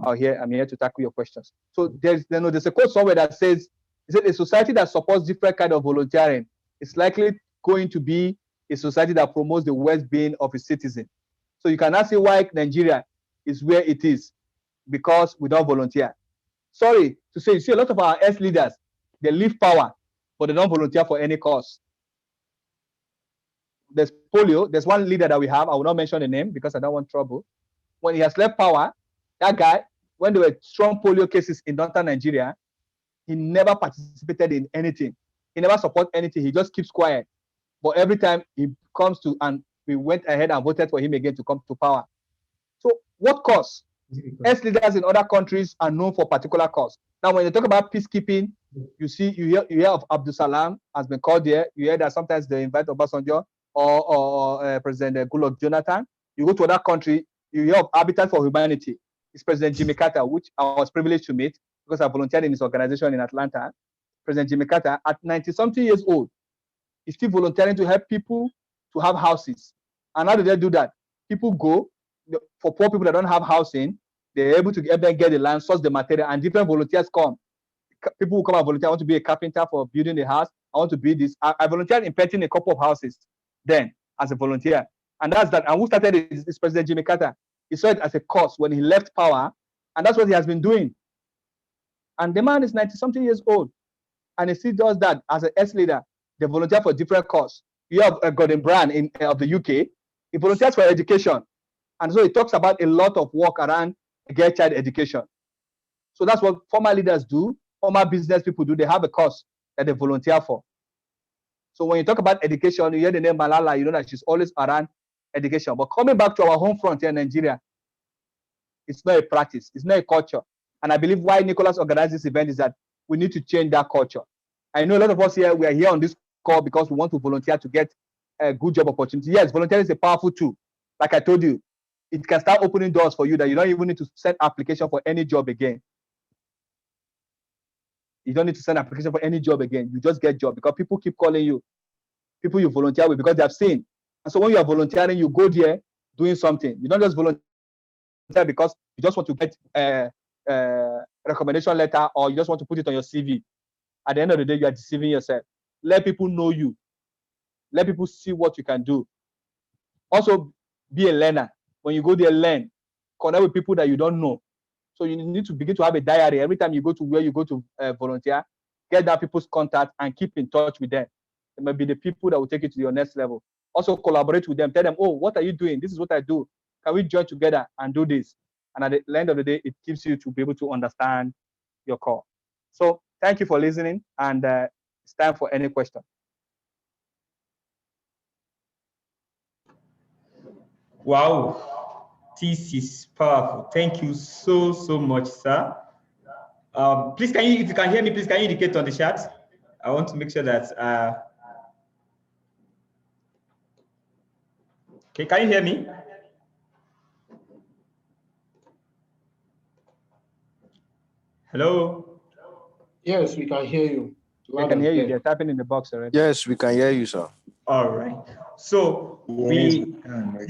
I'm here to tackle your questions. So there's a quote somewhere that says, a society that supports different kind of volunteering is likely going to be a society that promotes the well-being of its citizens. So you cannot see why Nigeria is where it is because we don't volunteer. Sorry to say, you see a lot of our ex leaders, they leave power but they don't volunteer for any cause. There's polio. There's one leader that we have. I will not mention the name because I don't want trouble. When he has left power, that guy, when there were strong polio cases in northern Nigeria, he never participated in anything. He never supported anything. He just keeps quiet. But every time he comes to, and we went ahead and voted for him again to come to power. So what cause? Ex-leaders in other countries are known for particular cause. Now, when you talk about peacekeeping, you hear of Abdul Salam has been called there. You hear that sometimes they invite Obasanjo or President Goodluck Jonathan. You go to another country, you hear of Habitat for Humanity. It's President Jimmy Carter, which I was privileged to meet because I volunteered in his organization in Atlanta. President Jimmy Carter, at 90-something years old, is still volunteering to help people to have houses. And how do they do that? People go, for poor people that don't have housing, they're able to help them get the land, source the material, and different volunteers come. People who come and volunteer. I want to be a carpenter for building the house. I want to build this. I volunteered in painting a couple of houses then as a volunteer. And that's that. And who started it is President Jimmy Carter. He saw it as a cause when he left power. And that's what he has been doing. And the man is 90-something years old. And he still does that as an ex-leader. They volunteer for different causes. You have Gordon Brown of the UK. He volunteers for education. And so he talks about a lot of work around girl child education. So that's what former leaders do, former business people do. They have a cause that they volunteer for. So when you talk about education, you hear the name Malala, you know that she's always around education. But coming back to our home front here in Nigeria, it's not a practice, it's not a culture. And I believe why Nicholas organized this event is that we need to change that culture. I know a lot of us here, we are here on this call because we want to volunteer to get a good job opportunity. Yes, volunteering is a powerful tool. Like I told you, it can start opening doors for you that you don't even need to send application for any job again. You don't need to send application for any job again. You just get job because people keep calling you, people you volunteer with because they have seen. And so when you are volunteering, you go there doing something. You don't just volunteer because you just want to get a recommendation letter or you just want to put it on your CV. At the end of the day, you are deceiving yourself. Let people know you. Let people see what you can do. Also, be a learner. When you go there, learn. Connect with people that you don't know. So you need to begin to have a diary. Every time you go to where you go to volunteer, get that people's contact and keep in touch with them. It might be the people that will take you to your next level. Also collaborate with them. Tell them, oh, what are you doing? This is what I do. Can we join together and do this? And at the end of the day, it gives you to be able to understand your call. So thank you for listening. And it's time for any question. Wow. This is powerful. Thank you so much, sir. Please, if you can hear me, please can you indicate on the chat? I want to make sure that okay, can you hear me? Hello? Yes, we can hear you. We can hear you. They're tapping in the box already. Yes, we can hear you, sir. All right. So this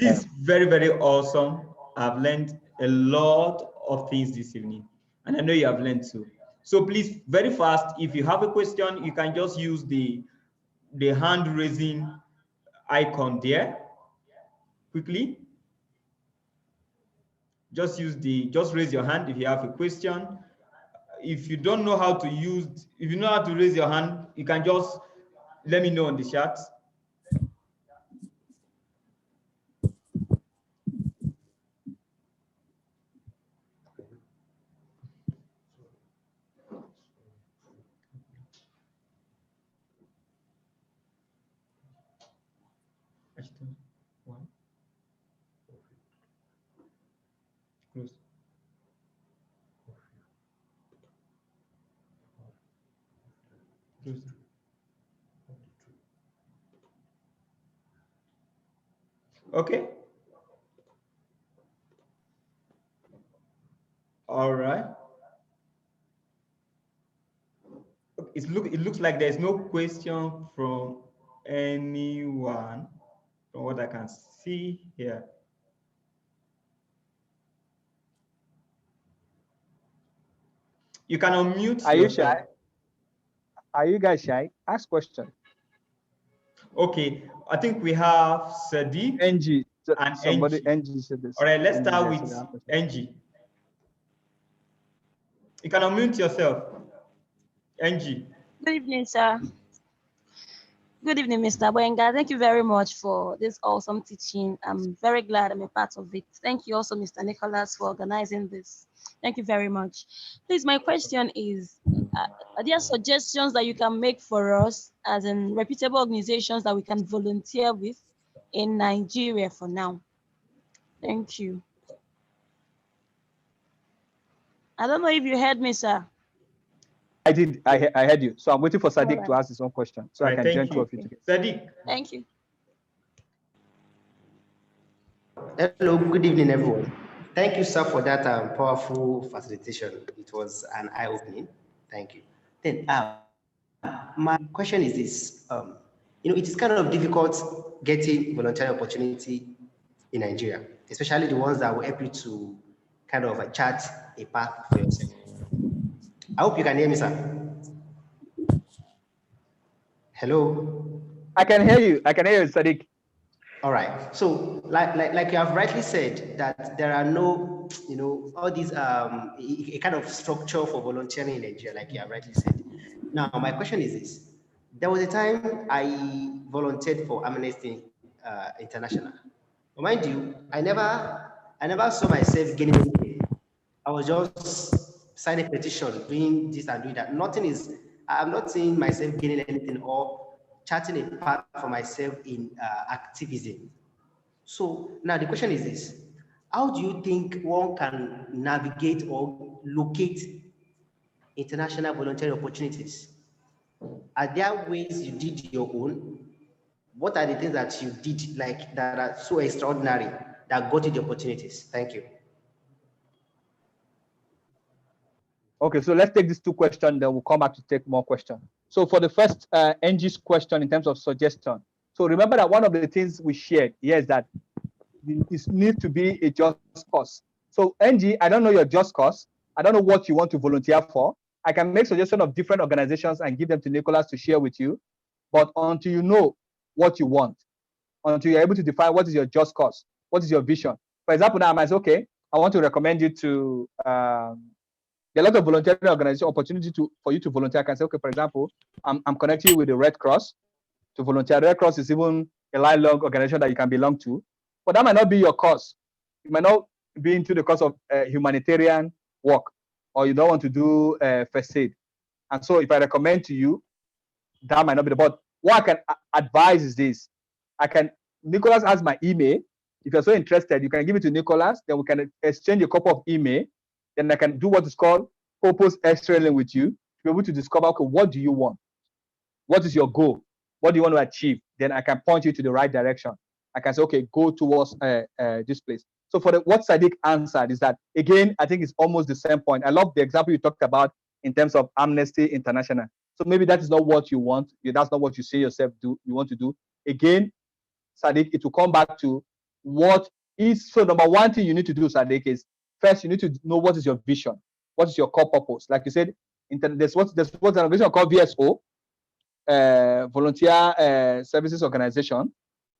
is very, very awesome. I've learned a lot of things this evening, and I know you have learned too. So please, very fast, if you have a question, you can just use the hand raising icon there. Quickly, just raise your hand if you have a question. If you don't know how to if you know how to raise your hand, you can just let me know on the chat. Okay. All right. It looks like there's no question from anyone from what I can see here. You can unmute. Are you shy? Are you guys shy? Ask question. Okay, I think we have Sadiq NG. and Somebody NG. said this. All right, let's start with NG. You can unmute yourself. NG. Good evening, sir. Good evening, Mr. Gbenga. Thank you very much for this awesome teaching. I'm very glad I'm a part of it. Thank you also, Mr. Nicholas, for organizing this. Thank you very much. Please, my question is, are there suggestions that you can make for us as in reputable organizations that we can volunteer with in Nigeria for now? Thank you. I don't know if you heard me, sir. I did. I heard you. So I'm waiting for Sadiq Right. to ask his own question, so I can join two of you together. Sadiq. Thank you. Hello, good evening, everyone. Thank you, sir, for that powerful facilitation. It was an eye-opening. Thank you. Then, my question is this: it is kind of difficult getting voluntary opportunity in Nigeria, especially the ones that will help you to kind of chart a path for yourself. I hope you can hear me, sir. Hello. I can hear you. I can hear you, Sadiq. All right. So, like you have rightly said, that there are no, all these a kind of structure for volunteering in Nigeria, like you have rightly said. Now, my question is this: there was a time I volunteered for Amnesty International. But mind you, I never saw myself gaining anything. I was just signing a petition, doing this and doing that. I'm not seeing myself gaining anything or charting a path for myself in activism. So now the question is this: how do you think one can navigate or locate international voluntary opportunities? Are there ways you did your own? What are the things that you did like that are so extraordinary that got you the opportunities? Thank you. Okay, so let's take these two questions, then we'll come back to take more questions. So for the first NG's question in terms of suggestion, so remember that one of the things we shared here is that it needs to be a just cause. So NG, I don't know your just cause. I don't know what you want to volunteer for. I can make suggestions of different organizations and give them to Nicholas to share with you. But until you know what you want, until you're able to define what is your just cause, what is your vision. For example, now I might say, okay, I want to recommend you to there are a lot of voluntary organization opportunity for you to volunteer. I can say, okay, for example, I'm connecting you with the Red Cross to volunteer. The Red Cross is even a lifelong organization that you can belong to, but that might not be your cause. You might not be into the cause of humanitarian work, or you don't want to do first aid. And so if I recommend to you, that might not be the, but what I can advise is this. Nicholas has my email. If you're so interested, you can give it to Nicholas, then we can exchange a couple of email. Then I can do what is called purpose extrailing with you to be able to discover, okay, what do you want? What is your goal? What do you want to achieve? Then I can point you to the right direction. I can say, okay, go towards this place. So for what Sadiq answered is that, again, I think it's almost the same point. I love the example you talked about in terms of Amnesty International. So maybe that is not what you want. That's not what you say yourself you want to do. Again, Sadiq, it will come back to what is, so number one thing you need to do, Sadiq, is first, you need to know what is your vision, what is your core purpose. Like you said, there's what's an organization called VSO, Volunteer Services Organization.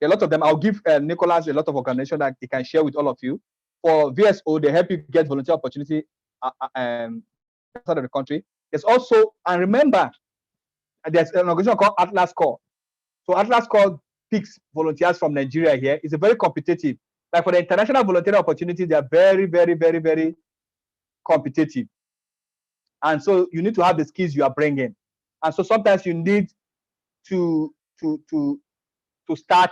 A lot of them, I'll give Nicholas a lot of organizations that he can share with all of you. For VSO, they help you get volunteer opportunity outside of the country. There's also, and remember, there's an organization called Atlas Corps. So Atlas Corps picks volunteers from Nigeria here. It's a very competitive. Like for the international volunteer opportunity, they are very, very, very, very competitive. And so you need to have the skills you are bringing. And so sometimes you need to start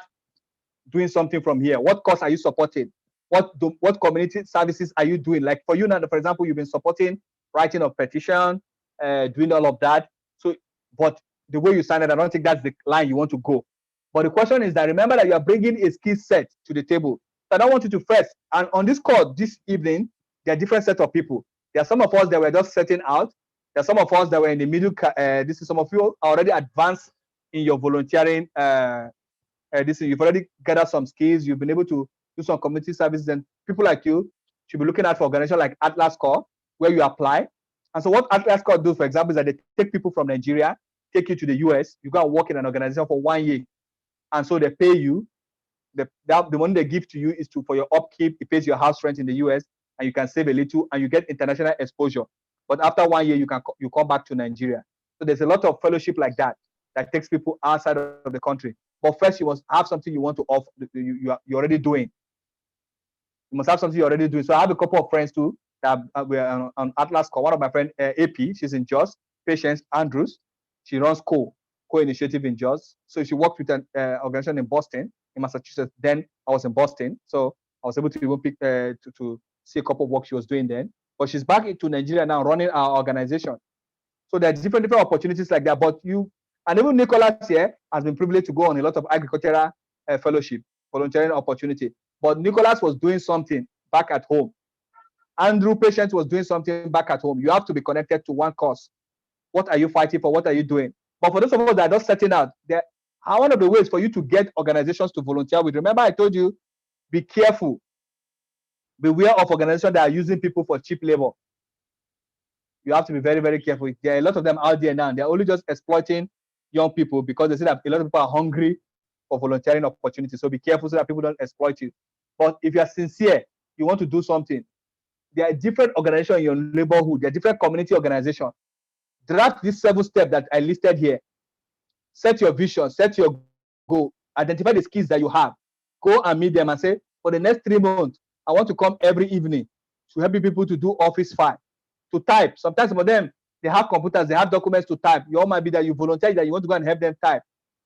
doing something from here. What cause are you supporting? What community services are you doing? Like for you now, for example, you've been supporting writing of petition, doing all of that. So, but the way you sign it, I don't think that's the line you want to go. But the question is that remember that you are bringing a skill set to the table. So I don't want you to first, and on this call this evening, there are different set of people. There are some of us that were just setting out. There are some of us that were in the middle. This is some of you are already advanced in your volunteering. You've already gathered some skills. You've been able to do some community services, and people like you should be looking at for organizations like Atlas Corps, where you apply. And so what Atlas Corps do, for example, is that they take people from Nigeria, take you to the US. You go and work in an organization for 1 year, and so they pay you. The money they give to you is for your upkeep. It pays your house rent in the US, and you can save a little, and you get international exposure. But after 1 year, you come back to Nigeria. So there's a lot of fellowship like that. that takes people outside of the country. But first, you must have something you want to offer. You're already doing. You must have something you're already doing. So I have a couple of friends too that we're on Atlas call. One of my friends, AP, she's in Jos. Patience Andrews, she runs Co-Initiative in Jos. So she worked with an organization in Boston, in Massachusetts. Then I was in Boston, so I was able to even pick to see a couple of work she was doing then. But she's back into Nigeria now, running our organization. So there's different opportunities like that. But and even Nicholas here has been privileged to go on a lot of agricultural fellowship, volunteering opportunity. But Nicholas was doing something back at home. Andrew Patience was doing something back at home. You have to be connected to one cause. What are you fighting for? What are you doing? But for those of us that are not setting out, one of the ways for you to get organizations to volunteer with, remember I told you, be careful. Beware of organizations that are using people for cheap labor. You have to be very, very careful. There are a lot of them out there now. They're only just exploiting young people because they see that a lot of people are hungry for volunteering opportunities. So be careful so that people don't exploit you. But if you are sincere, you want to do something, there are different organizations in your neighborhood. There are different community organizations. Draft these 7 steps that I listed here. Set your vision, set your goal, identify the skills that you have. Go and meet them and say, for the next 3 months, I want to come every evening to help people to do office file, to type. Sometimes some of them, they have computers, they have documents to type. You all might be that you volunteer that you want to go and help them type.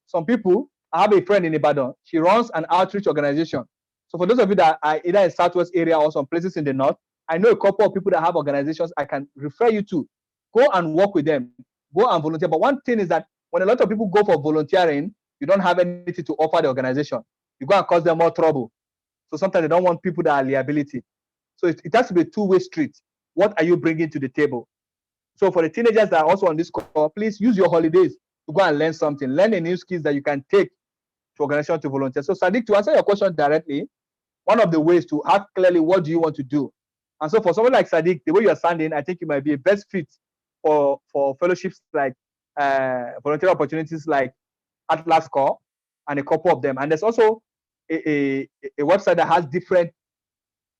Some people, I have a friend in Ibadan. She runs an outreach organization. So for those of you that are either in Southwest area or some places in the North, I know a couple of people that have organizations I can refer you to. Go and work with them. Go and volunteer. But one thing is that when a lot of people go for volunteering, you don't have anything to offer the organization. You go and cause them more trouble. So sometimes they don't want people that are liability. So it has to be a two-way street. What are you bringing to the table? So for the teenagers that are also on this call, please use your holidays to go and learn something. Learn a new skills that you can take to organization to volunteer. So Sadiq, to answer your question directly, one of the ways to ask clearly what do you want to do. And so for someone like Sadiq, the way you're standing, I think you might be a best fit for fellowships like volunteer opportunities like Atlas Core and a couple of them. And there's also a website that has different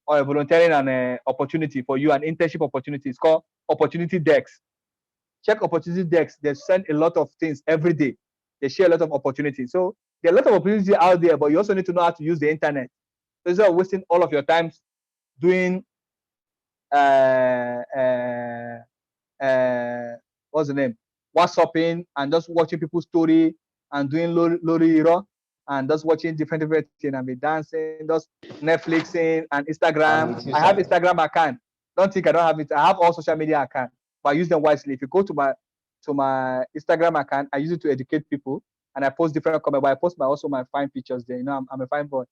volunteering and opportunity for you, an internship opportunity. It's called Opportunity Decks. Check Opportunity Decks. They send a lot of things every day. They share a lot of opportunities. So there are a lot of opportunities out there, but you also need to know how to use the internet. So instead of wasting all of your time doing what's the name? WhatsApping and just watching people's story and doing lori and just watching different things and be dancing, just Netflixing and Instagram. I have Instagram account. Don't think I don't have it. I have all social media account, but I use them wisely. If you go to my Instagram account, I use it to educate people and I post different comments, but I post also my fine pictures there. You know, I'm a fine boy.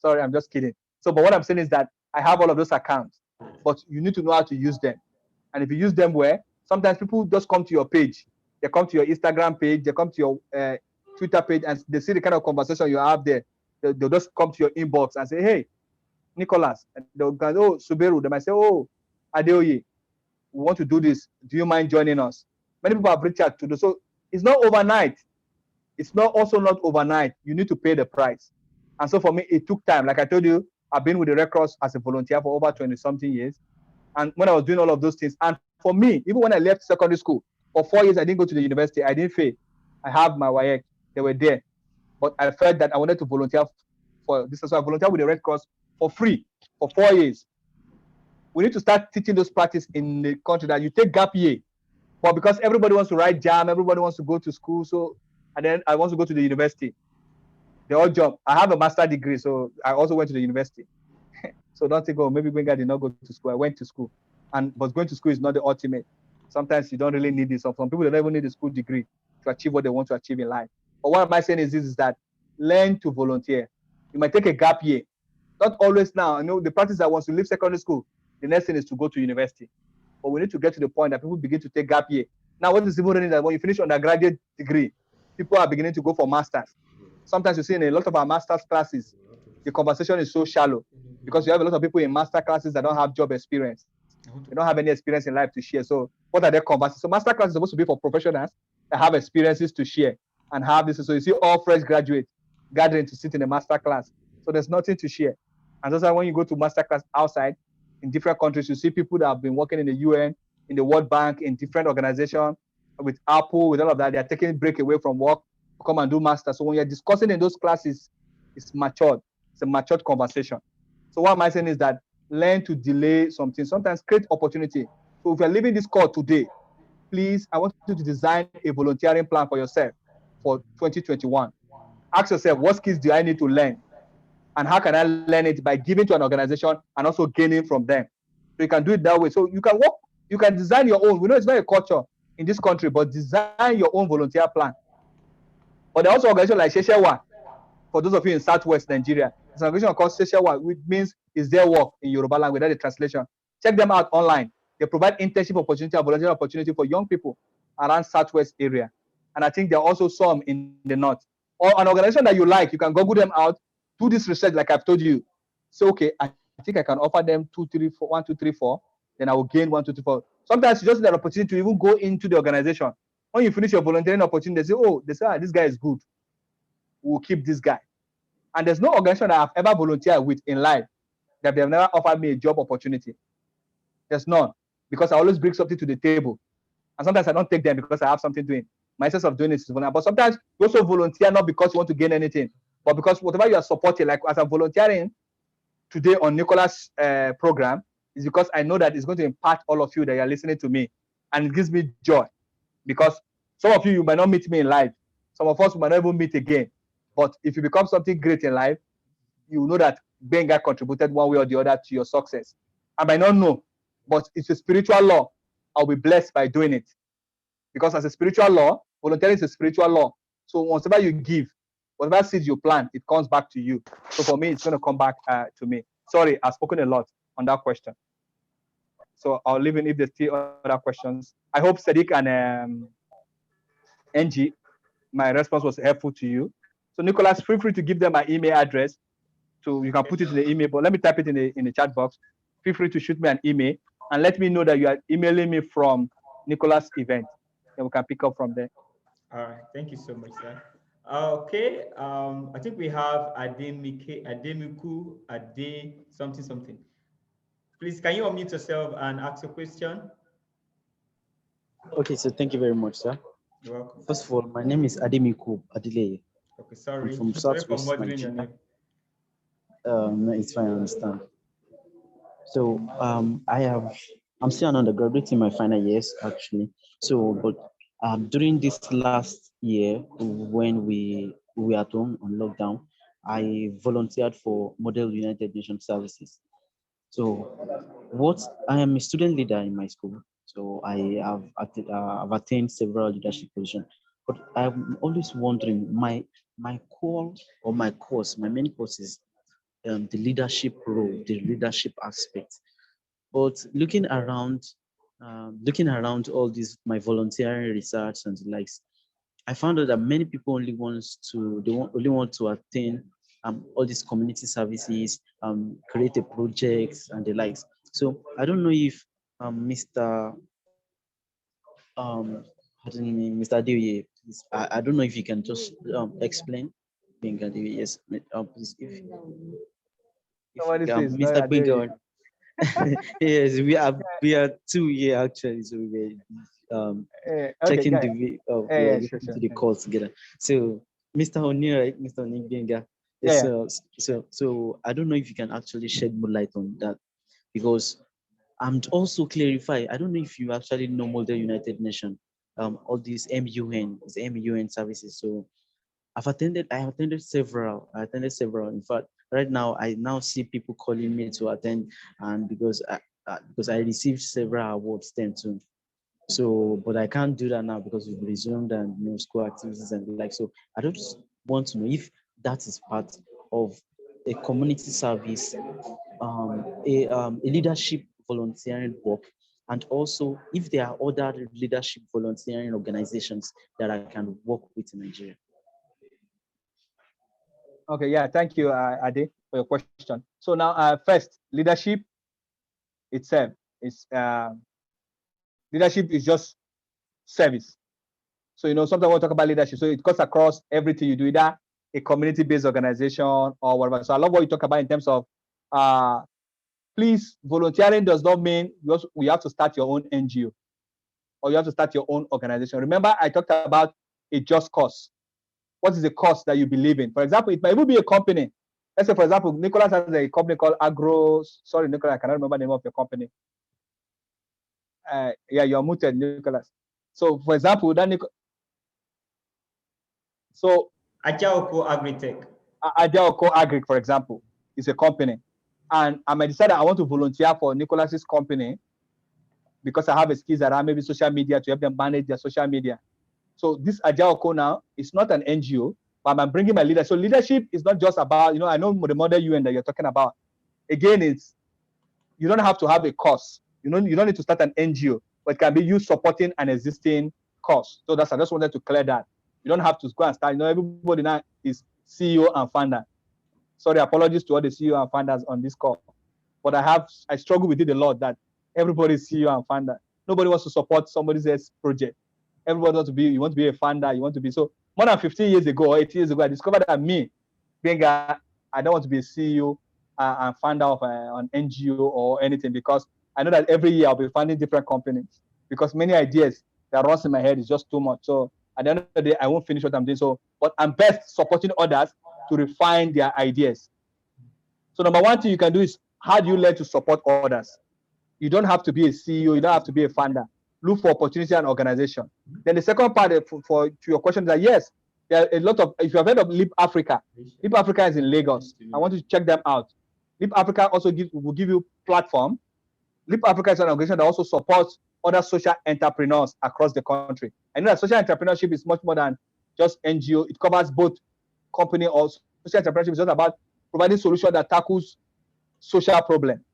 Sorry, I'm just kidding. So, but what I'm saying is that I have all of those accounts, but you need to know how to use them. And if you use them well, sometimes people just come to your page. They come to your Instagram page, they come to your Twitter page, and they see the kind of conversation you have there. They'll just come to your inbox and say, hey, Nicholas. And they'll go, oh, Suberu. They might say, oh, Adeoye, we want to do this. Do you mind joining us? Many people have reached out to do. So it's not overnight. It's not overnight. You need to pay the price. And so for me, it took time. Like I told you, I've been with the Red Cross as a volunteer for over 20-something years. And when I was doing all of those things, and for me, even when I left secondary school, for 4 years, I didn't go to the university. I didn't fail. I have my WAEC. They were there. But I felt that I wanted to volunteer for this. So I volunteered with the Red Cross for free for 4 years. We need to start teaching those practices in the country that you take gap year. But because everybody wants to write jam, everybody wants to go to school. So, and then I want to go to the university. They all jump. I have a master's degree, so I also went to the university. So don't think, oh, maybe Gbenga did not go to school. I went to school. But going to school is not the ultimate. Sometimes you don't really need this. Some people don't even need a school degree to achieve what they want to achieve in life. But what am I saying is that learn to volunteer. You might take a gap year. Not always now. You know, the practice that wants to leave secondary school, the next thing is to go to university. But we need to get to the point that people begin to take gap year. Now, what is even running that when you finish undergraduate degree, people are beginning to go for masters. Sometimes you see in a lot of our master's classes, the conversation is so shallow because you have a lot of people in master classes that don't have job experience. They don't have any experience in life to share. So what are they conversing? So master class is supposed to be for professionals that have experiences to share and have this. So you see all fresh graduates gathering to sit in a master class. So there's nothing to share. And that's why when you go to master class outside in different countries, you see people that have been working in the UN, in the World Bank, in different organizations, with Apple, with all of that. They are taking break away from work to come and do master. So when you're discussing in those classes, it's matured. It's a matured conversation. So what am I saying is that learn to delay something. Sometimes create opportunity. So if you're leaving this call today, please, I want you to design a volunteering plan for yourself for 2021. Ask yourself, what skills do I need to learn? And how can I learn it? By giving to an organization and also gaining from them. So you can do it that way. So you can work, you can design your own. We know it's not a culture in this country, but design your own volunteer plan. But there are also organizations like Sheshewa, for those of you in Southwest Nigeria. It's an organization called Sheshewa, which means it's their work in Yoruba language, that's the translation. Check them out online. They provide internship opportunity and volunteer opportunity for young people around Southwest area. And I think there are also some in the North. Or an organization that you like, you can Google them out, do this research like I've told you. So, okay, I think I can offer them 2, 3, 4, 1, 2, 3, 4. Then I will gain 1, 2, 3, 4. Sometimes you just need an opportunity to even go into the organization. When you finish your volunteering opportunity, they say, oh, this guy is good. We'll keep this guy. And there's no organization that I've ever volunteered with in life that they have never offered me a job opportunity. There's none, because I always bring something to the table. And sometimes I don't take them because I have something doing. My sense of doing it is volunteer. But sometimes you also volunteer not because you want to gain anything, but because whatever you are supporting, like as I'm volunteering today on Nicholas' program, is because I know that it's going to impact all of you that are listening to me. And it gives me joy, because some of you might not meet me in life. Some of us might not even meet again. But if you become something great in life, you know that Gbenga contributed one way or the other to your success. I might not know, but it's a spiritual law. I'll be blessed by doing it. Because as a spiritual law, volunteering is a spiritual law. So whatever you give, whatever seeds you plant, it comes back to you. So for me, it's going to come back to me. Sorry, I've spoken a lot on that question. So I'll leave it if there's still other questions. I hope Sadiq and NG, my response was helpful to you. So Nicholas, feel free to give them my email address. So you can put it in the email, but let me type it in the chat box. Feel free to shoot me an email and let me know that you are emailing me from Nicholas' event. Then we can pick up from there. All right, thank you so much, sir. Okay, I think we have Ademiku Ade something. Please, can you unmute yourself and ask your question? Okay, so thank you very much, sir. You're welcome. First of all, my name is Ademiku Adile. Okay, sorry. I'm from Sorry for Southwest murdering your Nigeria. name. No, it's fine, I understand. So I'm still an undergraduate in my final years, actually. So, but during this last year, when we were at home on lockdown, I volunteered for Model United Nations Services. So, I am a student leader in my school. So I have I've attained several leadership positions. But I'm always wondering, my core or my course, my main course is the leadership role, the leadership aspect. But looking around all these my volunteering research and the likes, I found out that many people only only want to attain all these community services, create a project and the likes. So I don't know if Mr. Mr. Dewey, please, I don't know if you can just explain. Gbenga Dewey, yes, please, if Somebody says, no, Mr. Gbenga. Yes, we are two here actually, so we were checking the way sure. to the calls together. So Mr. Oni, right? Mr. Oni Gbenga. Yeah. So I don't know if you can actually shed more light on that, because I'm also clarify. I don't know if you actually know Model United Nation, all these MUN services. So I attended several. In fact, right now I now see people calling me to attend, and because I received several awards then too. So, but I can't do that now because we've resumed and school activities and the like. So I just want to know if that is part of a community service, a leadership volunteering work, and also if there are other leadership volunteering organizations that I can work with in Nigeria. Okay, yeah, thank you, Ade, for your question. So now, first, leadership itself is leadership is just service. So sometimes we'll talk about leadership. So it cuts across everything you do, either a community-based organization or whatever. So I love what you talk about in terms of please, volunteering does not mean you have to start your own NGO. or you have to start your own organization. Remember, I talked about a just cause. What is the cause that you believe in? For example, it might even be a company. Let's say, for example, Nicholas has a company called Sorry, Nicholas, I cannot remember the name of your company. Yeah, you're muted, Nicholas. So, for example, Ajaoko Agritech. Ajaoko Agri, for example, is a company. And I might decide that I want to volunteer for Nicholas's company because I have a skills around maybe social media to help them manage their social media. So this Ajaoko now is not an NGO, but I'm bringing my leader. So leadership is not just about, I know the model UN that you're talking about. Again, you don't have to have a cause. You don't need to start an NGO, but it can be you supporting an existing cause. So I just wanted to clear that. You don't have to go and start. Everybody now is CEO and founder. Sorry, apologies to all the CEO and founders on this call. But I struggle with it a lot that everybody is CEO and founder. Nobody wants to support somebody else's project. Everybody you want to be a founder, you want to be. So more than 15 years ago or 18 years ago, I discovered that Gbenga, I don't want to be a CEO and founder of an NGO or anything, because I know that every year I'll be funding different companies because many ideas that runs in my head is just too much. So at the end of the day, I won't finish what I'm doing. So, but I'm best supporting others to refine their ideas. So number one thing you can do is, how do you learn to support others? You don't have to be a CEO. You don't have to be a founder. Look for opportunity and organization. Then the second part to your question is that, yes, there are a lot of, if you have heard of Leap Africa is in Lagos. I want you to check them out. Leap Africa also will give you platform. Leap Africa is an organization that also supports other social entrepreneurs across the country. I know that social entrepreneurship is much more than just NGO. It covers both company or social entrepreneurship is just about providing solutions that tackles social problem.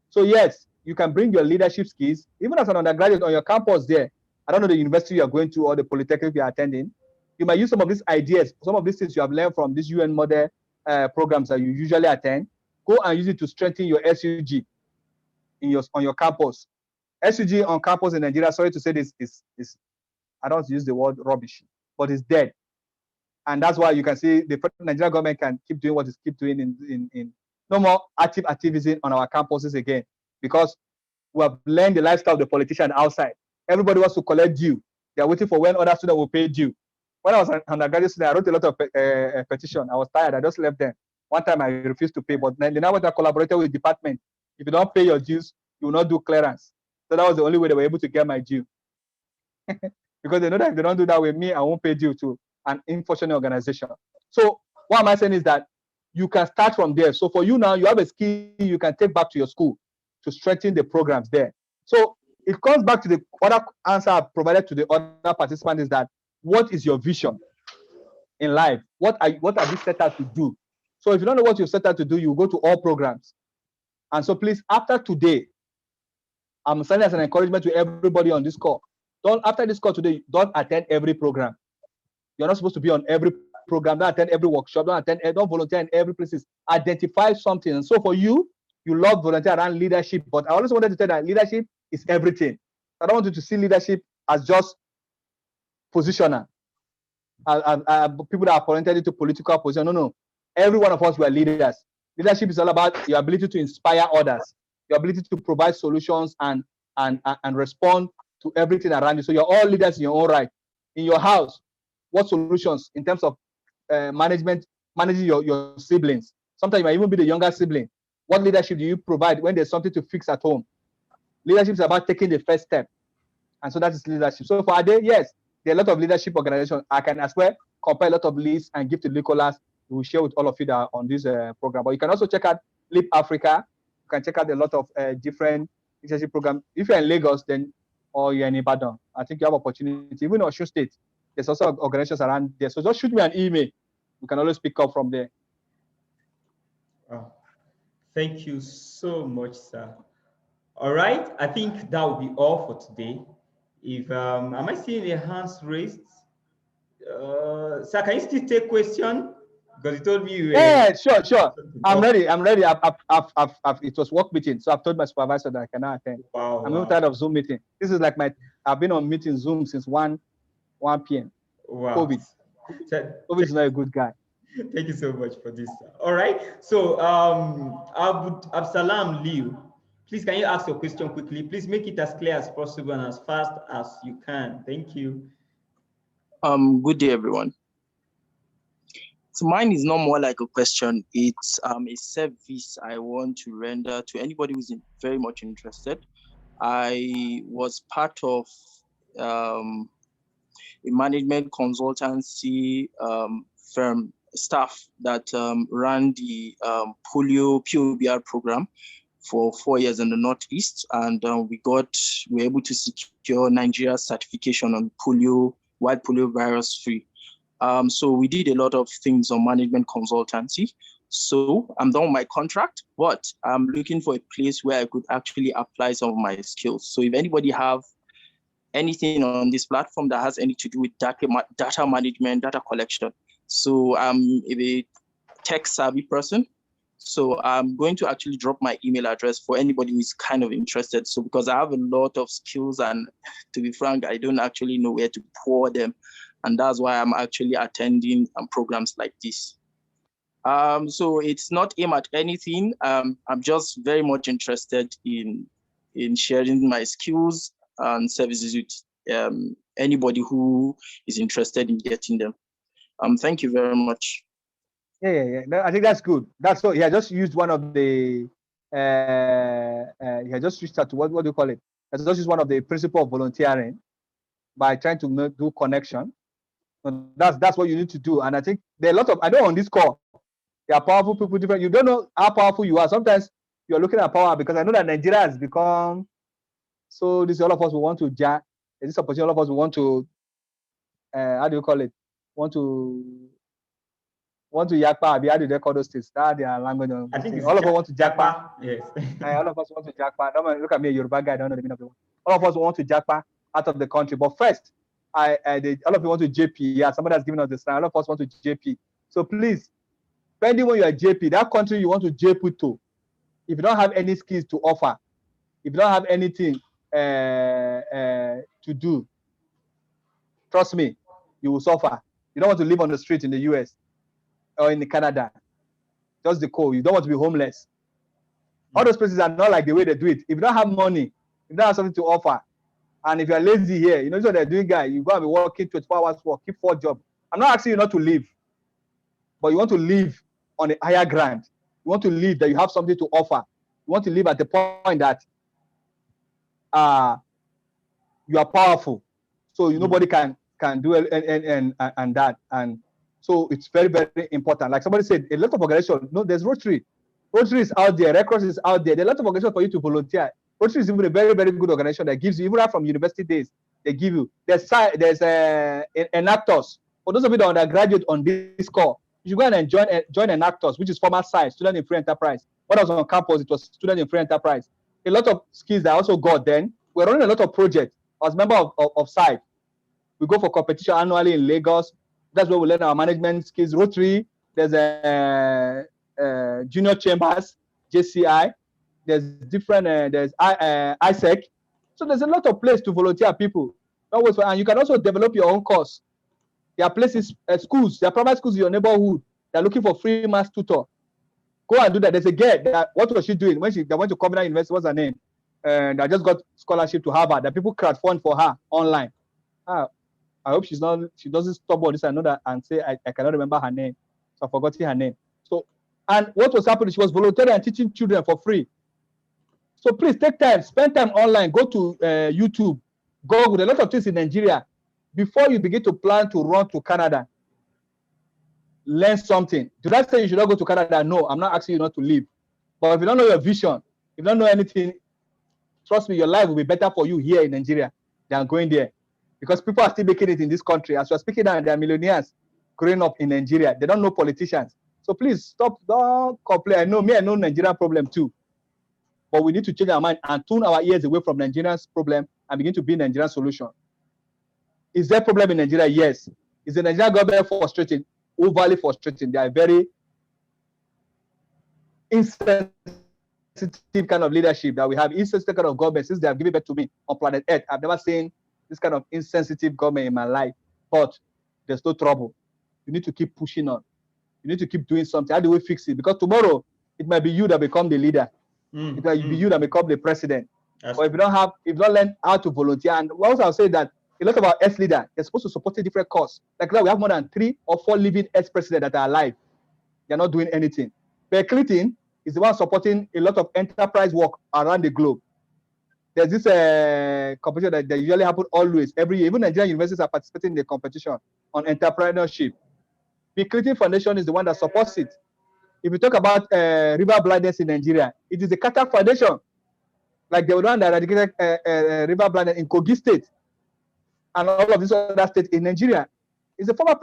So yes, you can bring your leadership skills, even as an undergraduate on your campus there. I don't know the university you are going to or the polytechnic you are attending. You might use some of these ideas, some of these things you have learned from these UN model programs that you usually attend. Go and use it to strengthen your SUG on your campus. SUG on campus in Nigeria, sorry to say this, is I don't use the word rubbish, but it's dead. And that's why you can see the Nigerian government can keep doing what it keeps doing in no more active activism on our campuses again, because we have learned the lifestyle of the politician outside. Everybody wants to collect due. They are waiting for when other students will pay due. When I was an undergraduate student, I wrote a lot of petition. I was tired. I just left them. One time I refused to pay, but then now when I collaborated with the department, if you don't pay your dues, you will not do clearance. So that was the only way they were able to get my due. Because they know that if they don't do that with me, I won't pay due to an unfortunate organization. So what am I saying is that you can start from there. So for you now, you have a skill you can take back to your school to strengthen the programs there. So it comes back to the other answer I provided to the other participants, is that what is your vision in life? What are you set out to do? So if you don't know what you've set out to do, you go to all programs. And so please, after today, I'm sending as an encouragement to everybody on this call. After this call today, don't attend every program. You're not supposed to be on every program. Don't attend every workshop. Don't volunteer in every place. Identify something. And so for you, you love volunteer around leadership, but I always wanted to tell that leadership is everything. I don't want you to see leadership as just positioner, people that are appointed into political position. No. Every one of us were leaders. Leadership is all about your ability to inspire others, your ability to provide solutions and respond to everything around you. So you're all leaders in your own right. In your house, what solutions in terms of managing your siblings? Sometimes you might even be the younger sibling. What leadership do you provide when there's something to fix at home? Leadership is about taking the first step. And so that is leadership. So for Ade, yes, there are a lot of leadership organizations. I can as well compile a lot of lists and give to Nicholas. We will share with all of you that are on this program. But you can also check out Leap Africa. You can check out a lot of different leadership programs. If you're in Lagos, then or you're in Ibadan, I think you have opportunity. Even in Osun State, there's also organizations around there. So just shoot me an email. We can always pick up from there. Wow. Thank you so much, sir. All right, I think that will be all for today. If am I seeing the hands raised? Sir, can you still take question? Because you told me you were. Yeah, sure. I'm ready. It was work meeting, so I've told my supervisor that I cannot attend. Wow. I'm even tired of Zoom meeting. This is like I've been on meeting Zoom since 1 p.m. Wow. COVID is not a good guy. Thank you so much for this. All right. So Absalam Liu, Please, can you ask your question quickly? Please make it as clear as possible and as fast as you can. Thank you. Good day, everyone. So mine is not more like a question. It's a service I want to render to anybody who's very much interested. I was part of a management consultancy firm staff that ran the polio POBR program for 4 years in the Northeast, and we were able to secure Nigeria's certification on wild polio virus free. So we did a lot of things on management consultancy. So I'm done with my contract, but I'm looking for a place where I could actually apply some of my skills. So if anybody have anything on this platform that has anything to do with data management, data collection. So I'm a tech savvy person. So I'm going to actually drop my email address for anybody who is kind of interested. So because I have a lot of skills, and to be frank, I don't actually know where to pour them. And that's why I'm actually attending programs like this. So it's not aimed at anything. I'm just very much interested in sharing my skills and services with anybody who is interested in getting them. Thank you very much. Yeah. No, I think that's good. That's so. Yeah, just used one of the. Yeah, just reached out to what do you call it? That's just one of the principle of volunteering by trying to do connection. So that's what you need to do. And I think there are a lot of, I know on this call, there are powerful people different. You don't know how powerful you are. Sometimes you're looking at power, because I know that Nigeria has become, so this all of us will want to this opportunity, all of us will want to, how do you call it? Want to yakpa. How do they call those things? That their language. I think all of us want to jakpa. Yes. All of us want to jakpa. Don't look at me, a Yoruba guy. I don't know the meaning of the word. All of us want to jakpa out of the country. But first, all of you want to JP. Yeah, somebody has given us this. All of us want to JP. So please, depending when you are JP, that country you want to JP to, if you don't have any skills to offer, if you don't have anything to do, trust me, you will suffer. You don't want to live on the street in the US or in Canada. Just the code. You don't want to be homeless. All those places are not like the way they do it. If you don't have money, if you don't have something to offer, and if you're lazy here, you know what they're doing, guys. You go and be working 24 hours work, keep 4 jobs. I'm not asking you not to leave, but you want to live on a higher ground. You want to live that you have something to offer. You want to live at the point that you are powerful, so nobody can do it and that. And so it's very, very important. Like somebody said, a lot of organizations. No, there's Rotary. Rotary is out there. Red Cross is out there. There are a lot of organizations for you to volunteer. Rotary is even a very, very good organization that gives you, even from university days, they give you. There's Enactors. For those of you that are undergraduate on this call, you should go and join Enactors, which is former SIDE, Student in Free Enterprise. When I was on campus, it was Student in Free Enterprise. A lot of skills that I also got then. We're running a lot of projects. I was a member of SIDE. We go for competition annually in Lagos. That's where we learn our management skills. Rotary, there's junior chambers, JCI. There's different, there's ISEC. So there's a lot of place to volunteer people. And you can also develop your own course. There are places, schools, there are private schools in your neighborhood. They're looking for free math tutor. Go and do that. There's a girl, what was she doing? When they went to Covenant University, what's her name? And I just got scholarship to Harvard. That people crowdfund for her online. I hope she doesn't stop all this and know that and say I cannot remember her name. So I forgot her name. So, and what was happening? She was volunteering and teaching children for free. So please take time, spend time online, go to YouTube, go with a lot of things in Nigeria. Before you begin to plan to run to Canada, learn something. Do I say you should not go to Canada? No, I'm not asking you not to leave. But if you don't know your vision, if you don't know anything, trust me, your life will be better for you here in Nigeria than going there. Because people are still making it in this country. As we're speaking now, they are millionaires growing up in Nigeria. They don't know politicians. So please stop, don't complain. I know Nigerian problem too. But we need to change our mind and tune our ears away from Nigeria's problem and begin to be Nigerian solution. Is there a problem in Nigeria? Yes. Is the Nigerian government frustrating? Overly frustrating. They are very insensitive kind of leadership that we have. Insensitive kind of government since they have given birth to me on planet Earth. I've never seen this kind of insensitive government in my life. But there's no trouble. You need to keep pushing on. You need to keep doing something. How do we fix it? Because tomorrow it might be you that become the leader. It will be you that become the president. That's Or if you don't learn how to volunteer, and also I'll say that a lot of our ex-leaders, they're supposed to support a different cause. Like now we have more than 3 or 4 living ex-presidents that are alive. They're not doing anything. But Clinton is the one supporting a lot of enterprise work around the globe. There's this competition that usually happens always, every year. Even Nigerian universities are participating in the competition on entrepreneurship. The Clinton Foundation is the one that supports it. If you talk about river blindness in Nigeria, it is the Qatar Foundation, like the one that eradicated river blindness in Kogi State and all of these other states in Nigeria. Is the former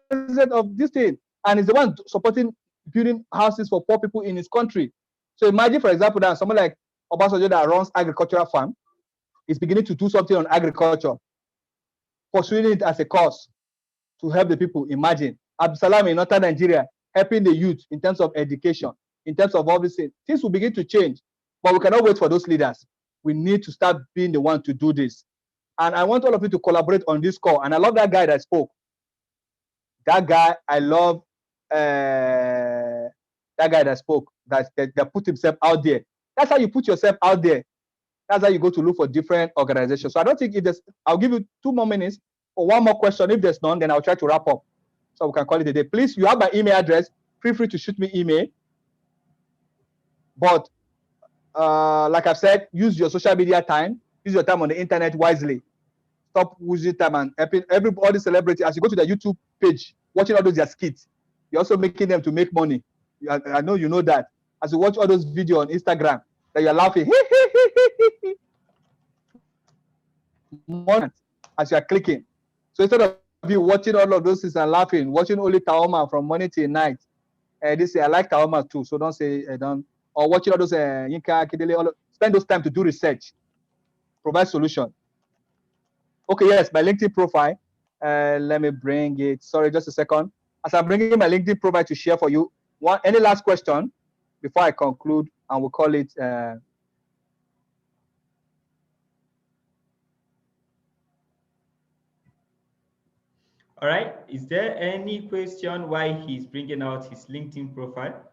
president of this state and is the one supporting building houses for poor people in his country. So imagine, for example, that someone like Obasanjo that runs agricultural farm is beginning to do something on agriculture, pursuing it as a cause to help the people. Imagine Abdulsalam in northern Nigeria helping the youth in terms of education, in terms of all these things. Things will begin to change, but we cannot wait for those leaders. We need to start being the one to do this. And I want all of you to collaborate on this call. And I love that guy that spoke. That guy, I love that guy that spoke, that put himself out there. That's how you put yourself out there. That's how you go to look for different organizations. So I don't think if there's, I'll give you 2 more minutes for one more question. If there's none, then I'll try to wrap up. So we can call it a day. Please, you have my email address. Feel free to shoot me email. But like I've said, use your social media time. Use your time on the internet wisely. Stop using time and helping everybody celebrity. As you go to the YouTube page, watching all those their skits, you're also making them to make money. I know you know that. As you watch all those videos on Instagram, that you're laughing. As you're clicking. So instead of you watching all of those things and laughing, watching only Taoma from morning till night. This I like Taoma too, so don't say don't. Or watching all those Yinka Kidele, spend those time to do research, provide solution. Okay, yes, my LinkedIn profile. Let me bring it. Sorry, just a second. As I'm bringing my LinkedIn profile to share for you, any last question before I conclude, and we'll call it. All right. Is there any question why he's bringing out his LinkedIn profile?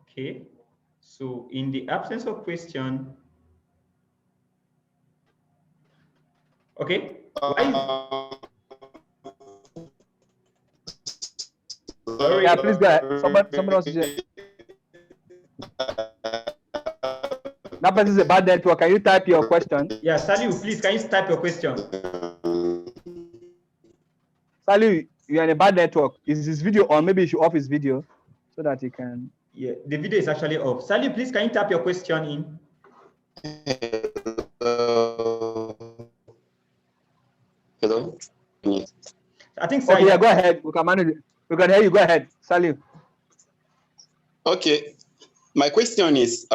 Okay. So in the absence of question, okay. Sorry. Yeah, please go ahead. Someone else. That person is a bad network. Can you type your question? Yeah, Saliu, please, can you type your question? Saliu, you're in a bad network. Is his video on? Maybe you should off his video so that he can. Yeah, the video is actually off. Saliu, please, can you type your question in? Hello? Yes. I think okay, yeah, go ahead. We can manage it. We can hear you. Go ahead, Saliu. Okay. My question is,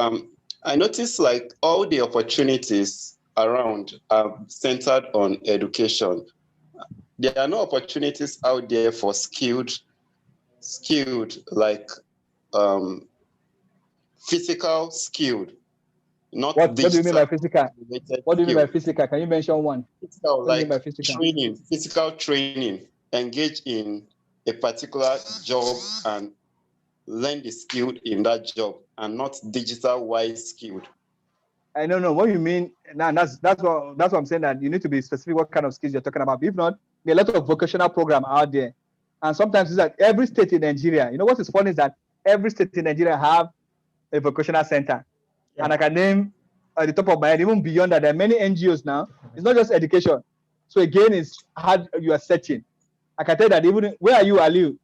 I noticed like all the opportunities around are centered on education. There are no opportunities out there for skilled like physical skilled, not what digital. What do you mean by physical? What do you mean by physical? Can you mention one? Physical, like training, physical training, engage in a particular job and learn the skill in that job, and not digital wise skilled. I don't know what you mean. Nah, that's what I'm saying, that you need to be specific what kind of skills you're talking about. If not, there are a lot of vocational program out there. And sometimes it's like every state in Nigeria, you know what is funny is that every state in Nigeria have a vocational center. Yeah. And I can name at the top of my head, even beyond that, there are many NGOs now. It's not just education. So again, it's how you are searching. I can tell that even, where are you, Aliu?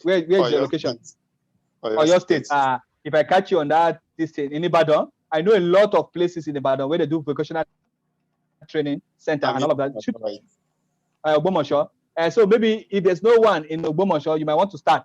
Where is your location? Or your state. If I catch you on that distance in Ibadan, I know a lot of places in Ibadan where they do vocational training center and all of that. Ogbomoso. So maybe if there's no one in Ogbomoso, you might want to start.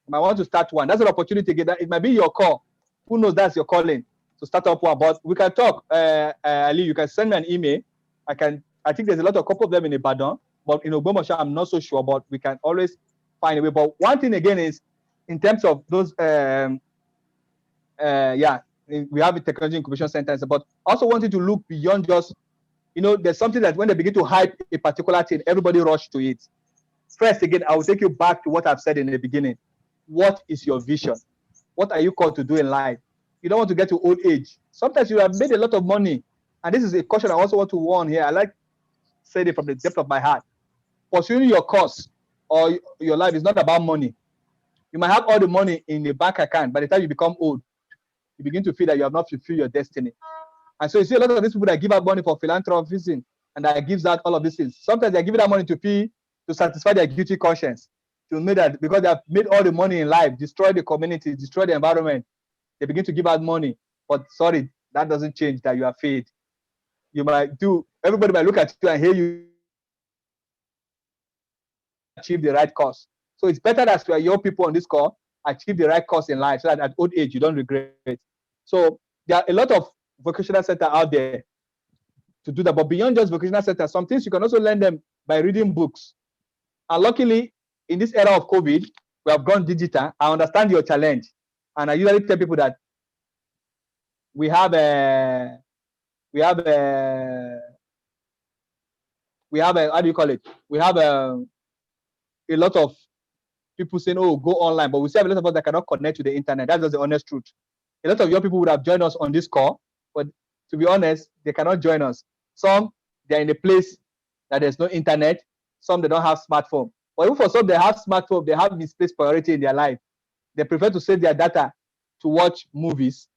You might want to start one. That's an opportunity. It might be your call. Who knows, that's your calling to start up one. But we can talk. Ali, you can send me an email. I think there's a couple of them in Ibadan, but in Ogbomoso, I'm not so sure, but we can always find a way. But one thing again is, in terms of those, we have a technology incubation centers, but also wanting to look beyond just, there's something that when they begin to hype a particular thing, everybody rush to it. First, again, I will take you back to what I've said in the beginning. what is your vision? What are you called to do in life? You don't want to get to old age. Sometimes you have made a lot of money. And this is a caution I also want to warn here. I like saying it from the depth of my heart. Pursuing your cause or your life is not about money. You might have all the money in the bank account. By the time you become old, you begin to feel that you have not fulfilled your destiny. And so you see a lot of these people that give out money for philanthropism and that gives out all of these things. Sometimes they're giving that money to satisfy their guilty conscience. To make that because they have made all the money in life, destroy the community, destroy the environment. They begin to give out money. But sorry, that doesn't change that you are faith. You might do, everybody might look at you and hear you achieve the right cause. So it's better that we are young people on this call, achieve the right cause in life so that at old age you don't regret it. So there are a lot of vocational centers out there to do that. But beyond just vocational centers, some things you can also learn them by reading books. And luckily, in this era of COVID, we have gone digital. I understand your challenge. And I usually tell people that we have a, how do you call it? We have a lot of people saying, oh, go online. But we see a lot of us that cannot connect to the internet. That's just the honest truth. A lot of young people would have joined us on this call, but to be honest, they cannot join us. Some, they're in a place that there's no internet. Some, they don't have smartphone. But even for some, they have smartphone, they have misplaced priority in their life. They prefer to save their data to watch movies,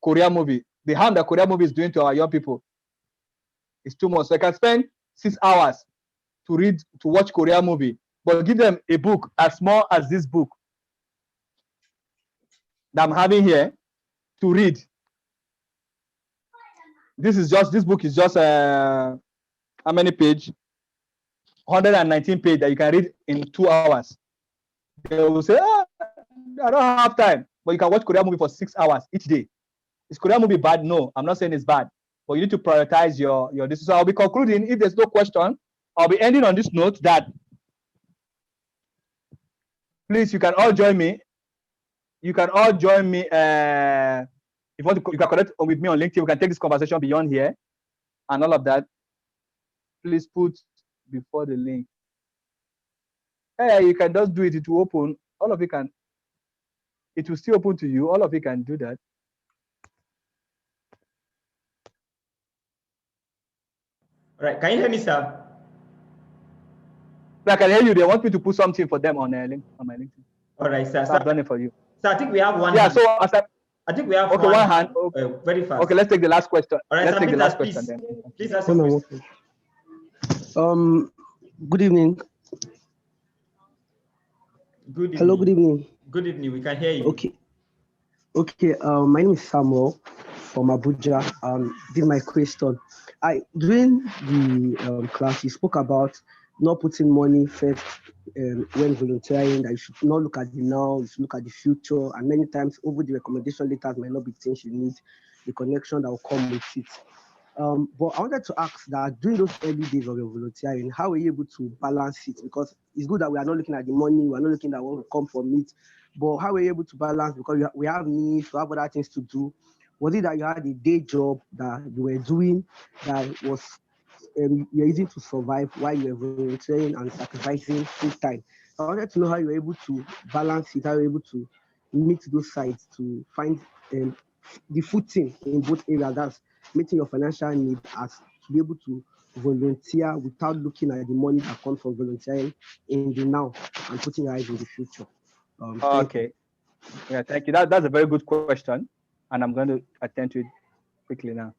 Korean movie. The harm that Korean movie is doing to our young people is too much. So I can spend 6 hours to watch Korean movie, but give them a book as small as this book that I'm having here to read. This book is just how many page? 119 page that you can read in 2 hours. They will say, I don't have time, but you can watch Korean movie for 6 hours each day. Is Korean movie bad? No, I'm not saying it's bad, but you need to prioritize your this. So I'll be concluding. If there's no question, I'll be ending on this note that please, you can all join me. You can all join me. If you want to, you can connect with me on LinkedIn. We can take this conversation beyond here and all of that. Please put before the link. Hey, you can just do it. It will open. All of you can. It will still open to you. All of you can do that. All right. Can you hear me, sir? I can hear you. They want me to put something for them on my LinkedIn. All right, sir. So I've done it for you. So I think we have one. Yeah. Hand. So I think we have one hand. Okay. Very fast. Okay. Let's take the last question. All right. Let's take the last please, question then. Please ask your question. Good evening. Good evening. Hello. Good evening. Good evening. We can hear you. Okay. Okay. My name is Samuel from Abuja. This is my question. During the class, you spoke about not putting money first when volunteering, that you should not look at the now, you should look at the future, and many times over the recommendation letters might not be things you need, the connection that will come with it. But I wanted to ask that during those early days of your volunteering, how were you able to balance it? Because it's good that we are not looking at the money, we are not looking at what will come from it, but how were you able to balance? Because we have needs, we have other things to do. Was it that you had a day job that you were doing that was you're using to survive while you were volunteering and sacrificing full time? I wanted to know how you were able to balance it, how you were able to meet those sides to find the footing in both areas. That's meeting your financial need as to be able to volunteer without looking at the money that comes from volunteering in the now and putting your eyes in the future. Okay. Yeah, thank you. That's a very good question, and I'm going to attend to it quickly now.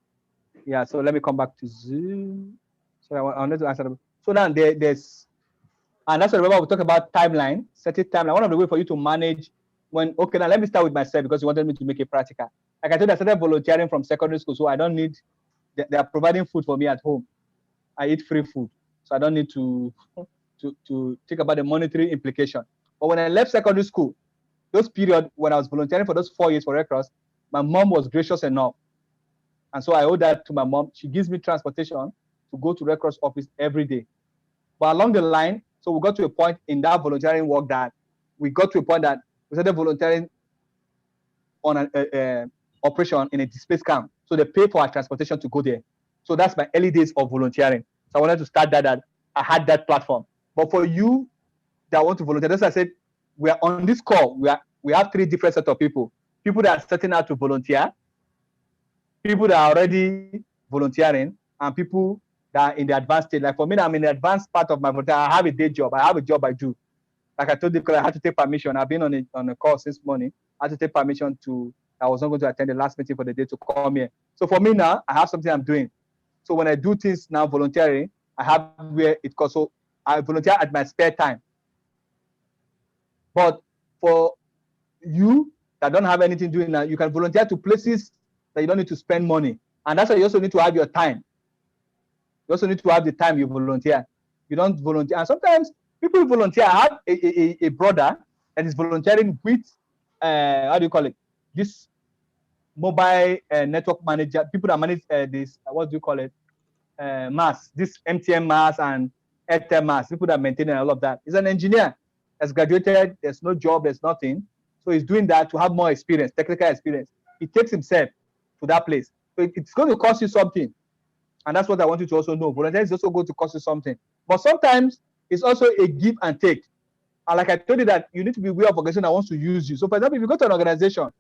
Yeah, so let me come back to Zoom. So I wanted to answer them. So now there's, and that's what remember we talk about timeline, setting timeline. One of the ways for you to manage when, okay, now let me start with myself because you wanted me to make it practical. Like I told you, I started volunteering from secondary school, so I don't need, they are providing food for me at home. I eat free food, so I don't need to think about the monetary implication. But when I left secondary school, those period when I was volunteering for those 4 years for Red Cross, my mom was gracious enough. And so I owe that to my mom. She gives me transportation to go to Red Cross office every day. But along the line, so we got to a point in that volunteering work that we got to a point that we started volunteering on an operation in a displaced camp. So they pay for our transportation to go there. So that's my early days of volunteering. So I wanted to start that I had that platform. But for you that want to volunteer, that's why I said, we are on this call. We have three different sets of people. People that are setting out to volunteer, people that are already volunteering, and people that are in the advanced stage. Like for me, I'm in the advanced part of my volunteer. I have a day job. I have a job I do. Like I told you, because I had to take permission. I've been on a call since morning. I had to take permission I was not going to attend the last meeting for the day to come here. So for me now, I have something I'm doing. So when I do things now volunteering, I have where it goes. So I volunteer at my spare time. But for you that don't have anything doing now, you can volunteer to places that you don't need to spend money. And that's why you also need to have your time. You also need to have the time you volunteer. You don't volunteer. And sometimes people volunteer. I have a brother that is volunteering with, how do you call it? This mobile network manager, people that manage this, what do you call it? Mass, this MTN mass and Airtel mass, people that maintain all of that. He's an engineer, has graduated, there's no job, there's nothing. So he's doing that to have more experience, technical experience. He takes himself to that place. So it's going to cost you something. And that's what I want you to also know. Volunteering is also going to cost you something. But sometimes it's also a give and take. And like I told you that you need to be aware of organization that wants to use you. So for example, if you go to an organization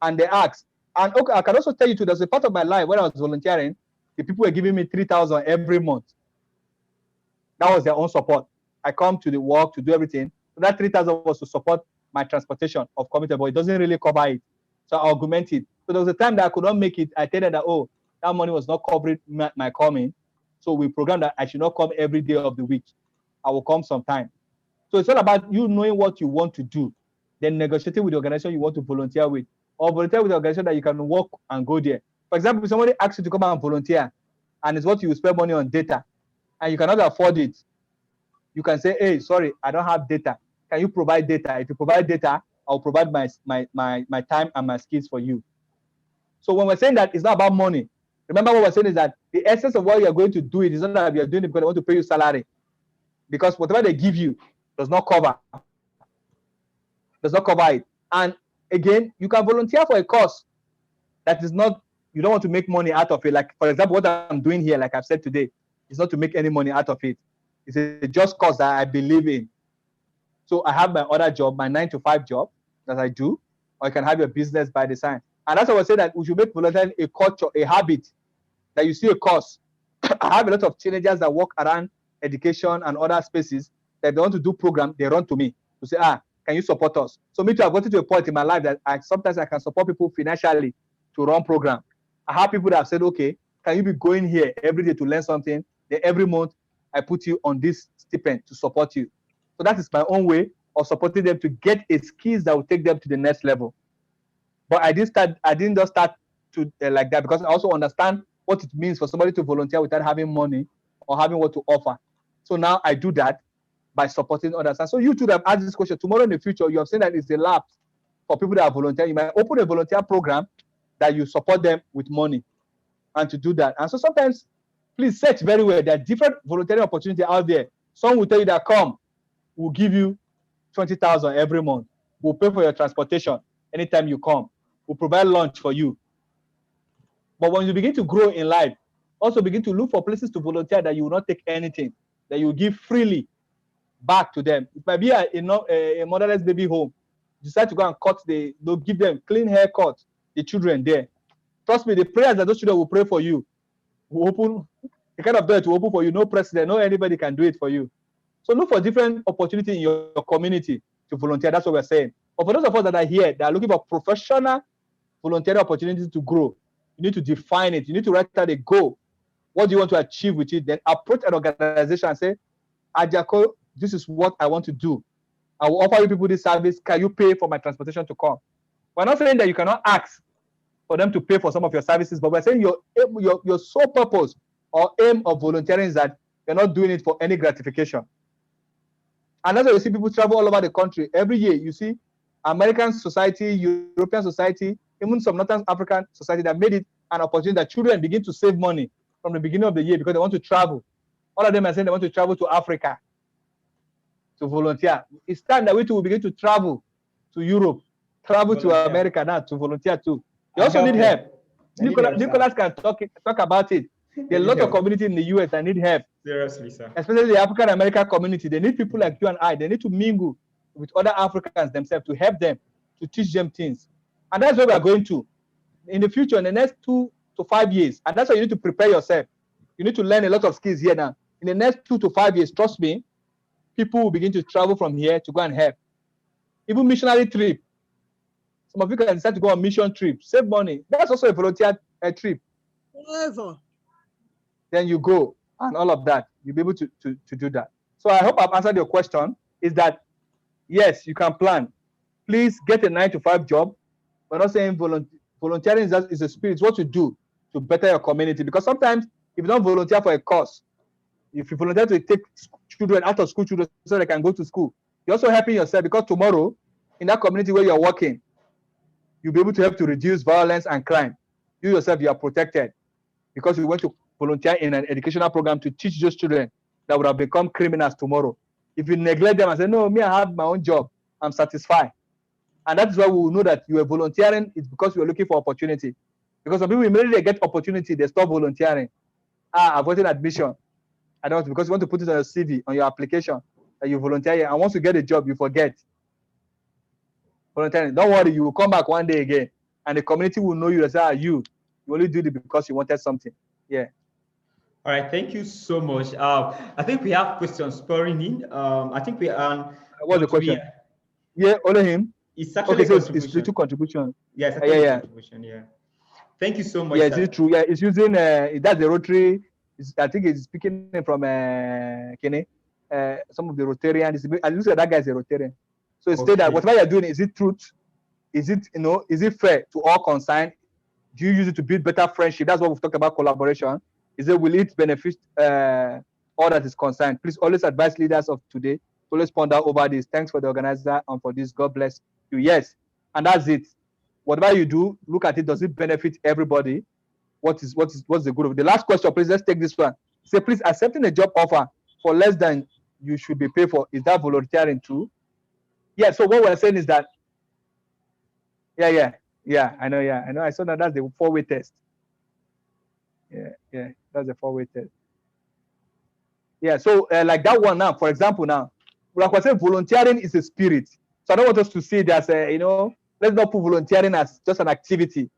and they ask, and okay, I can also tell you too, there's a part of my life when I was volunteering, the people were giving me 3,000 every month. That was their own support. I come to the work to do everything. So that 3,000 was to support my transportation of commuter, but it doesn't really cover it. So I augment it. So there was a time that I could not make it. I told them that, oh, that money was not covering my coming. So we programmed that I should not come every day of the week. I will come sometime. So it's all about you knowing what you want to do, then negotiating with the organization you want to volunteer with, or volunteer with the organization that you can work and go there. For example, if somebody asks you to come and volunteer, and it's what you spend money on data, and you cannot afford it, you can say, hey, sorry, I don't have data. Can you provide data? If you provide data, I'll provide my time and my skills for you. So when we're saying that it's not about money, remember what we're saying is that the essence of what you're going to do it is not that you're doing it because they want to pay you salary. Because whatever they give you does not cover it. And again, you can volunteer for a cause that is not, you don't want to make money out of it. Like, for example, what I'm doing here, like I've said today, is not to make any money out of it. It's a just cause that I believe in. So I have my other job, my 9-to-5 job that I do, or you can have your business by design. And that's why I say that we should make volunteering a culture, a habit, that you see a cause. I have a lot of teenagers that walk around education and other spaces that they want to do program, they run to me to say, can you support us? So me too, I've gotten to a point in my life that sometimes I can support people financially to run program. I have people that have said, okay, can you be going here every day to learn something? Then every month I put you on this stipend to support you. So that is my own way of supporting them to get a skills that will take them to the next level. But I didn't just start to like that, because I also understand what it means for somebody to volunteer without having money or having what to offer. So now I do that by supporting others. And so you too have asked this question. Tomorrow in the future, you have seen that it's a lab for people that are volunteering. You might open a volunteer program that you support them with money and to do that. And so sometimes, please search very well. There are different volunteering opportunities out there. Some will tell you that come, we'll give you 20,000 every month. We'll pay for your transportation anytime you come. We'll provide lunch for you. But when you begin to grow in life, also begin to look for places to volunteer that you will not take anything, that you will give freely back to them. It might be a motherless baby home. You decide to go and they'll give them clean haircut, the children there. Trust me, the prayers that those children will pray for you will open, the kind of door to open for you. No president, no anybody can do it for you. So look for different opportunity in your community to volunteer. That's what we're saying. But for those of us that are here, that are looking for professional volunteering opportunities to grow, you need to define it. You need to write out a goal. What do you want to achieve with it? Then approach an organization and say, Ajako, this is what I want to do. I will offer you people this service. Can you pay for my transportation to come? We're not saying that you cannot ask for them to pay for some of your services, but we're saying your sole purpose or aim of volunteering is that you're not doing it for any gratification. And that's why you see people travel all over the country. Every year, you see American society, European society, even some Northern African society that made it an opportunity that children begin to save money from the beginning of the year because they want to travel. All of them are saying they want to travel to Africa to volunteer. It's time that we too will begin to travel to Europe, travel to America now to volunteer too. They also need help. Nicholas can talk about it. There are a lot of community in the US that need help. Seriously, sir. Especially the African American community. They need people like you and I. They need to mingle with other Africans themselves to help them, to teach them things. And that's where we are going to in the future, in the next 2 to 5 years. And that's why you need to prepare yourself. You need to learn a lot of skills here now. In the next 2 to 5 years, trust me, people will begin to travel from here to go and help. Even missionary trip. Some of you can decide to go on mission trip, save money. That's also a volunteer trip. Whatever. Then you go and all of that. You'll be able to do that. So I hope I've answered your question. Is that yes, you can plan. Please get a 9-to-5 job. We're not saying volunteering is a spirit. It's what you do to better your community. Because sometimes if you don't volunteer for a cause, if you volunteer to take children out of school, children so they can go to school, you're also helping yourself, because tomorrow in that community where you're working, you'll be able to help to reduce violence and crime. You yourself, you are protected because you went to volunteer in an educational program to teach those children that would have become criminals tomorrow. If you neglect them and say, no, me, I have my own job, I'm satisfied. And that is why we will know that you are volunteering. It's because you are looking for opportunity. Because some people immediately get opportunity, they stop volunteering. I've gotten admission. I don't, because you want to put it on your CV, on your application, that you volunteer here. And once you get a job, you forget volunteering. Don't worry, you will come back one day again, and the community will know you as you only did it because you wanted something. Yeah. All right, thank you so much. I think we have questions pouring in. I think we are. What's the question? Yeah, only him. It's actually okay, so it's little contribution. Yes, yeah. Contribution. Yeah. Thank you so much. Yeah, it's true. Yeah, it's using that's the rotary. I think it's speaking from Kene. Some of the Rotarians. I look at that guy as a Rotarian. So it's that whatever you're doing, is it truth? Is it is it fair to all concerned? Do you use it to build better friendship? That's what we've talked about, collaboration. Is it, will it benefit all that is concerned? Please always advise leaders of today, always ponder over this. Thanks for the organizer and for this. God bless you. Yes, and that's it. Whatever you do, look at it. Does it benefit everybody? What's the good of it? The last question, please, let's take this one. Say, please, accepting a job offer for less than you should be paid for, is that volunteering too? Yeah, so what we're saying is that, I know. I saw that that's the 4-way test. Yeah, that's the 4-way test. Yeah, so like that one now, for example, now, like I said, volunteering is a spirit. So I don't want us to see that, let's not put volunteering as just an activity.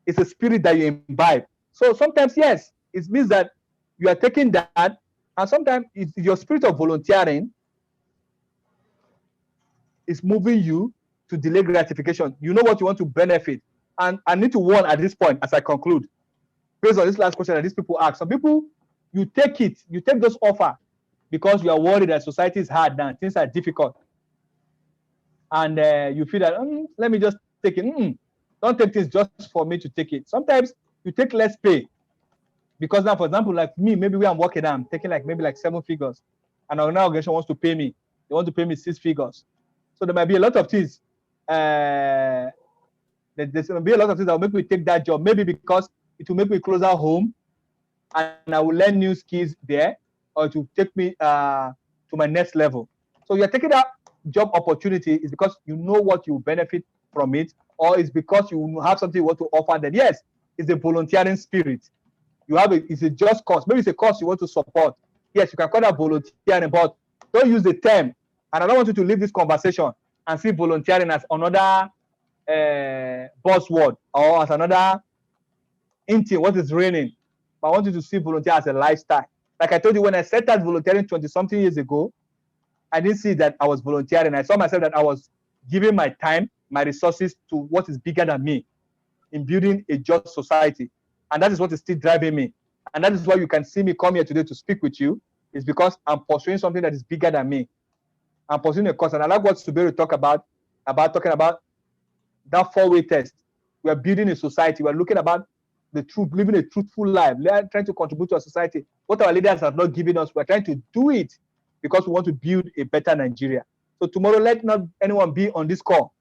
It's a spirit that you imbibe. So sometimes, yes, it means that you are taking that, and sometimes it's your spirit of volunteering is moving you to delay gratification. You know what you want to benefit. And I need to warn at this point, as I conclude, based on this last question that these people ask. Some people, you take those offer because you are worried that society is hard now, things are difficult. And you feel that, let me just take it. Don't take this just for me to take it. Sometimes you take less pay. Because now, for example, like me, maybe where I'm working now, I'm taking maybe 7 figures. And an organization wants to pay me. They want to pay me 6 figures. So there might be a lot of things. There's going to be a lot of things that will make me take that job. Maybe because it will make me closer home, and I will learn new skills there, or to take me to my next level. So you're taking that job opportunity is because you know what you benefit from it, or it's because you have something you want to offer. Then yes, it's a volunteering spirit. It's a just cause. Maybe it's a cause you want to support. Yes, you can call that volunteering, but don't use the term. And I don't want you to leave this conversation and see volunteering as another buzzword or as another what is raining. But I want you to see volunteer as a lifestyle. Like I told you, when I started volunteering 20-something years ago, I didn't see that I was volunteering. I saw myself that I was giving my time, my resources to what is bigger than me in building a just society. And that is what is still driving me. And that is why you can see me come here today to speak with you, is because I'm pursuing something that is bigger than me. I'm pursuing a cause. And I like what Suberu talk about talking about that 4-way test. We are building a society. We are looking about the truth, living a truthful life, trying to contribute to our society. What our leaders have not given us, we're trying to do it because we want to build a better Nigeria. So tomorrow, let not anyone be on this call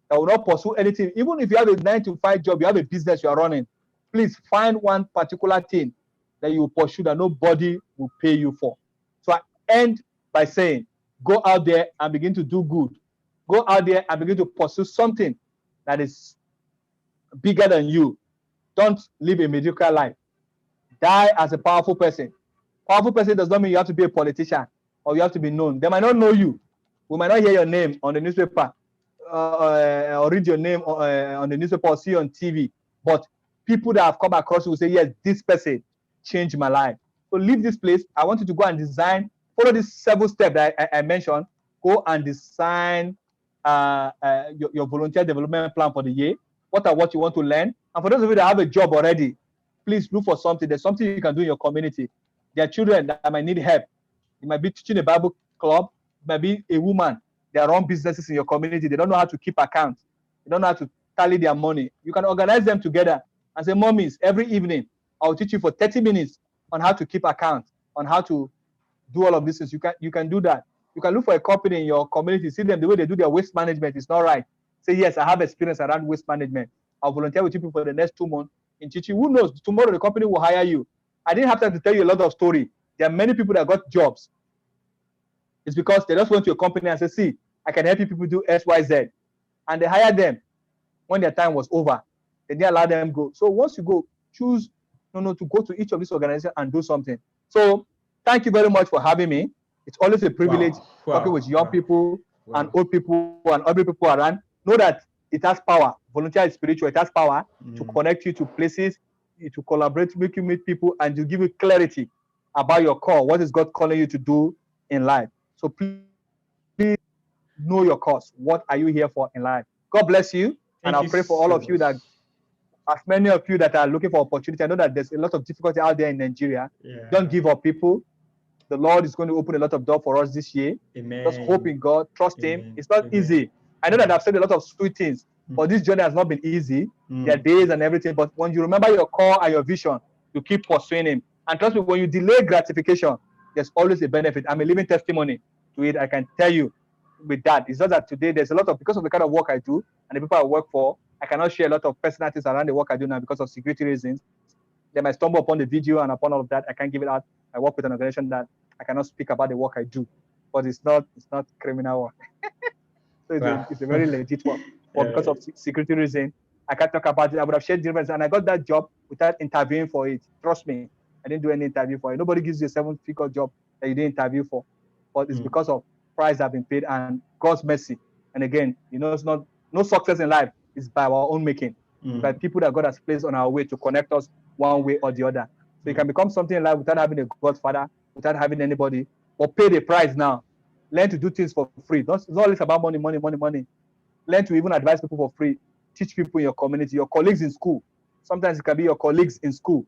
that will not pursue anything. Even if you have a 9-to-5 job, you have a business you are running, please find one particular thing that you will pursue that nobody will pay you for. So I end by saying, go out there and begin to do good. Go out there and begin to pursue something that is bigger than you. Don't live a mediocre life. Die as a powerful person. Powerful person does not mean you have to be a politician or you have to be known. They might not know you, We might not hear your name on the newspaper or read your name on the newspaper or see you on TV, but people that have come across you will say, yes, this person changed my life. So leave this place. I want you to go and follow these 7 steps that I mentioned. Go and design your volunteer development plan for the year. What you want to learn. And for those of you that have a job already, please look for something. There's something you can do in your community. There are children that might need help. You might be teaching a Bible club. It might be a woman. They run businesses in your community. They don't know how to keep accounts. They don't know how to tally their money. You can organize them together and say, mommies, every evening, I'll teach you for 30 minutes on how to keep accounts, on how to do all of these things. You can do that. You can look for a company in your community, see them, the way they do their waste management is not right. Say, yes, I have experience around waste management. I'll volunteer with you for the next 2 months in teaching. Who knows? Tomorrow the company will hire you. I didn't have time to tell you a lot of story. There are many people that got jobs. It's because they just went to a company and said, see, I can help you people do X, Y, Z. And they hired them when their time was over. They didn't allow them go. So once you go, choose to go to each of these organizations and do something. So thank you very much for having me. It's always a privilege talking with young people and old people and other people around. Know that it has power. Volunteer is spiritual. It has power to connect you to places, to collaborate, make you meet people, and to give you clarity about your call. What is God calling you to do in life? So please know your cause. What are you here for in life? God bless you. And I'll pray for all of you that, as many of you that are looking for opportunity. I know that there's a lot of difficulty out there in Nigeria. Don't give up, people. The Lord is going to open a lot of doors for us this year. Amen. Just hope in God, trust Him. It's not easy. I know that I've said a lot of sweet things, but this journey has not been easy. There are days and everything, but when you remember your call and your vision, you keep pursuing Him. And trust me, when you delay gratification, there's always a benefit. I'm a living testimony to it. I can tell you with that. It's not that today there's a lot of, because of the kind of work I do and the people I work for, I cannot share a lot of personal things around the work I do now because of security reasons. They might stumble upon the video and upon all of that. I can't give it out. I work with an organization that I cannot speak about the work I do, but it's not criminal work. So it's a very legit work. But because of security reasons, I can't talk about it. I would have shared difference, and I got that job without interviewing for it. Trust me, I didn't do any interview for it. Nobody gives you a 7-figure job that you didn't interview for, but it's because of price that have been paid and God's mercy. And again, it's not no success in life is by our own making. By people that God has placed on our way to connect us one way or the other. So you can become something in life without having a godfather, without having anybody, but pay the price now. Learn to do things for free. It's not always about money. Learn to even advise people for free. Teach people in your community, your colleagues in school. Sometimes it can be your colleagues in school.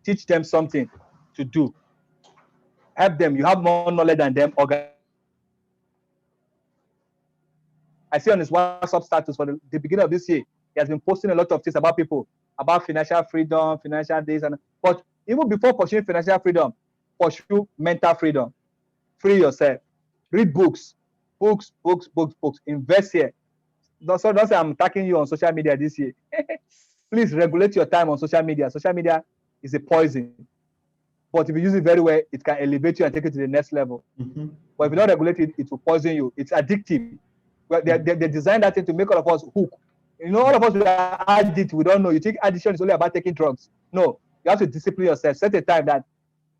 Teach them something to do. Help them. You have more knowledge than them. I see on his WhatsApp status for the beginning of this year, he has been posting a lot of things about people, about financial freedom, financial days, but even before pursuing financial freedom, pursue mental freedom. Free yourself. Read books. Invest here. Don't say I'm attacking you on social media this year. Please regulate your time on social media. Social media is a poison. But if you use it very well, it can elevate you and take it to the next level. But if you don't regulate it, it will poison you. It's addictive. They designed that thing to make all of us hook. All of us are addicted. We don't know. You think addiction is only about taking drugs. No, you have to discipline yourself. Set a time that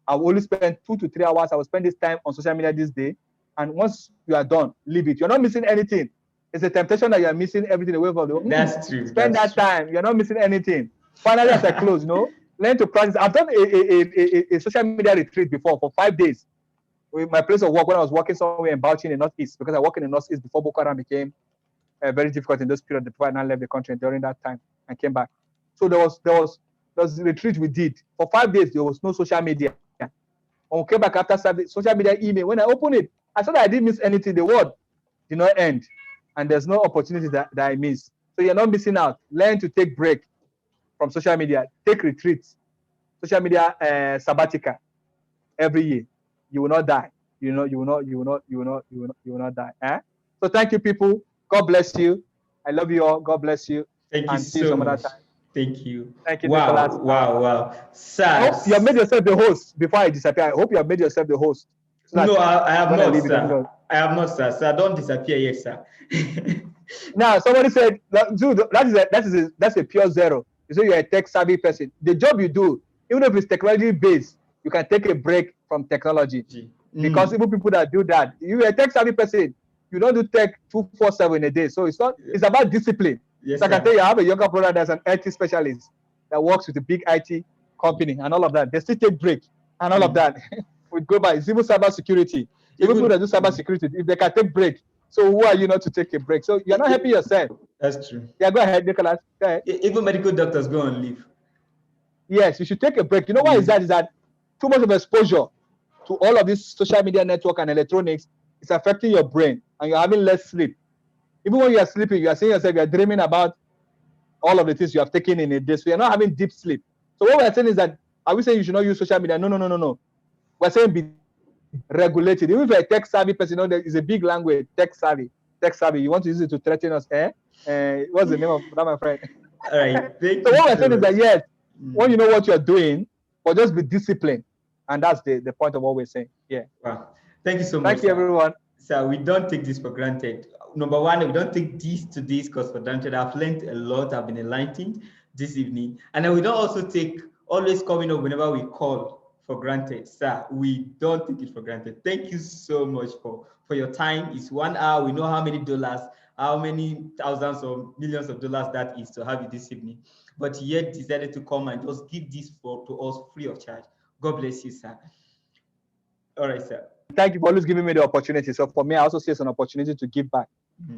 I will only spend 2 to 3 hours. I will spend this time on social media this day. And once you are done, leave it. You're not missing anything. It's a temptation that you are missing everything away from the world. That's true. Spend that time. You're not missing anything. Finally, as I close, learn to practice. I've done a social media retreat before for 5 days. With my place of work when I was working somewhere in Bauchi in the Northeast, because I worked in the Northeast before Boko Haram became very difficult in this period. Before I now left the country during that time and came back. So there was a retreat we did. For 5 days, there was no social media. When we came back after service, social media email, when I opened it, I saw that I didn't miss anything. The word did not end. And there's no opportunity that I miss. So you're not missing out. Learn to take break from social media. Take retreats. Social media sabbatica every year. You will not die. You will not die. So thank you, people. God bless you. I love you all. God bless you. Thank you so much. Thank you. Thank you, wow, Nicholas. Wow. Sir, I hope you have made yourself the host before I disappear. I hope you have made yourself the host. So no, I have not, sir. I have not, sir. Sir, don't disappear yet, sir. Now, somebody said, dude, that's a pure zero. You say you're a tech-savvy person. The job you do, even if it's technology-based, you can take a break from technology. Because even people that do that, you're a tech-savvy person, you don't do tech 247 in a day. So it's not. It's about discipline. Yes, so I can tell you, I have a younger brother that's an IT specialist that works with a big IT company and all of that. They still take break and all of that. We go by. It's even cyber security. Even people that do cyber security, if they can take break, so who are you not to take a break? So you're not helping yourself. That's true. Yeah, go ahead, Nicholas. Go ahead. Even medical doctors go on leave. Yes, you should take a break. You know why is that? Is that too much of exposure to all of this social media network and electronics is affecting your brain, and you're having less sleep. Even when you are sleeping, you are saying yourself, you are dreaming about all of the things you have taken in a day. So you're not having deep sleep. So what we're saying is that, are we saying you should not use social media? No. We're saying be regulated. Even if you're a tech savvy person, you know, there is a big language, tech savvy. You want to use it to threaten us, eh? What's the name of that, my friend? All right. So what we're saying is that, yes, when you know what you're doing, but just be disciplined. And that's the point of what we're saying. Yeah. Wow. Thank you so much. Thank you, everyone. So we don't take this for granted. Number one, we don't take today's course for granted. I've learned a lot. I've been enlightened this evening. And then we don't also take always coming up whenever we call for granted. Sir, we don't take it for granted. Thank you so much for your time. It's 1 hour. We know how many dollars, how many thousands or millions of dollars that is to have you this evening. But yet decided to come and just give this to us free of charge. God bless you, sir. All right, sir. Thank you for always giving me the opportunity. So for me, I also see it's an opportunity to give back,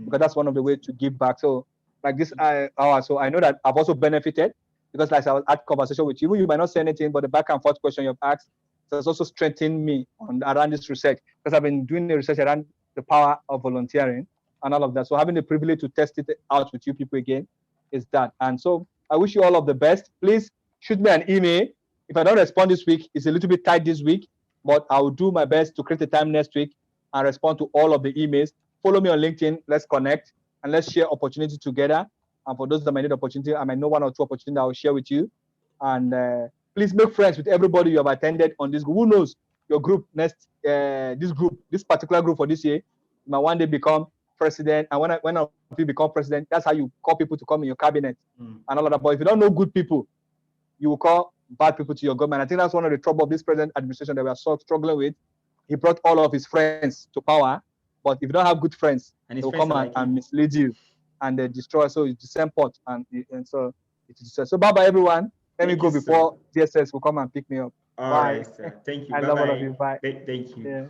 because that's one of the ways to give back. So like this hour, so I know that I've also benefited, because like I was at conversation with you, you might not say anything, but the back and forth question you've asked has also strengthened me around this research, because I've been doing the research around the power of volunteering and all of that. So having the privilege to test it out with you people again is that. And so I wish you all of the best. Please shoot me an email. If I don't respond this week, it's a little bit tight this week, but I will do my best to create a time next week and respond to all of the emails. Follow me on LinkedIn. Let's connect and let's share opportunity together. And for those that might need opportunity, I might know 1 or 2 opportunities I will share with you. And please make friends with everybody you have attended on this group. Who knows, your group next, this particular group for this year, might one day become president. And when you become president, that's how you call people to come in your cabinet and all of that. But if you don't know good people, you will call bad people to your government. I think that's one of the trouble of this present administration that we are so struggling with. He brought all of his friends to power, but if you don't have good friends, they will come and mislead you and they destroy. So it's the same pot, and so it's so bye everyone. Let me go before DSS will come and pick me up. All bye. Right, sir. Thank you. I love all of you. Bye. Thank you. Yeah.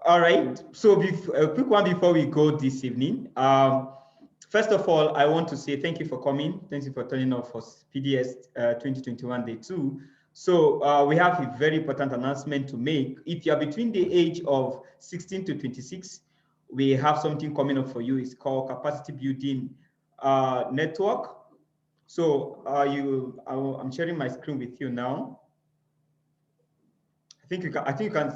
All right. So a quick one before we go this evening. First of all, I want to say thank you for coming. Thank you for turning up for PDS 2021 Day 2. So we have a very important announcement to make. If you are between the age of 16 to 26, we have something coming up for you. It's called Capacity Building Network. So I'm sharing my screen with you now. I think you can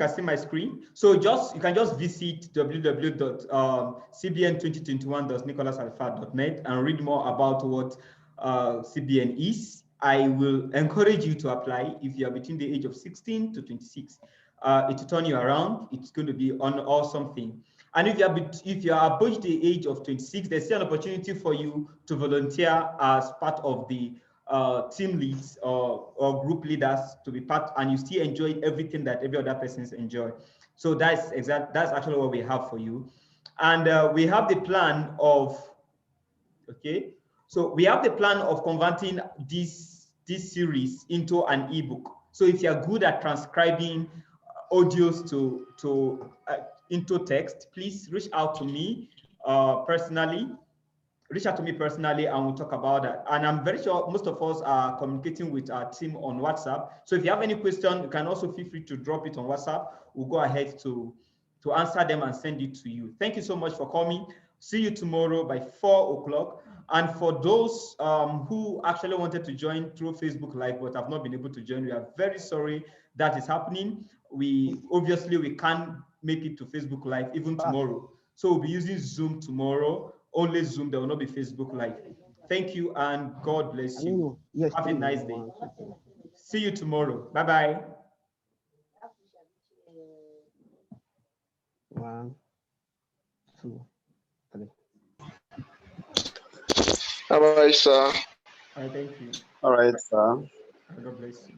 see my screen. So you can just visit www.cbn2021.nicolasalfa.net and read more about what CBN is. I will encourage you to apply if you are between the age of 16 to 26. It will turn you around. It's going to be an awesome thing. And if you are above the age of 26, there's still an opportunity for you to volunteer as part of the team leads or group leaders to be part, and you still enjoy everything that every other person's enjoy. So that's actually what we have for you. And we have the plan of, so we have the plan of converting this series into an ebook. So if you're good at transcribing audios into text, please reach out to me personally. Reach out to me personally and we'll talk about that. And I'm very sure most of us are communicating with our team on WhatsApp. So if you have any question, you can also feel free to drop it on WhatsApp. We'll go ahead to answer them and send it to you. Thank you so much for coming. See you tomorrow by 4 o'clock. And for those who actually wanted to join through Facebook Live but have not been able to join, we are very sorry that is happening. We can't make it to Facebook Live even tomorrow. So we'll be using Zoom tomorrow. Only Zoom, there will not be Facebook Live. Thank you and God bless you. Have a nice day. See you tomorrow. Bye-bye. 1, 2, 3. All right, sir. All right, thank you. All right, sir. God bless you.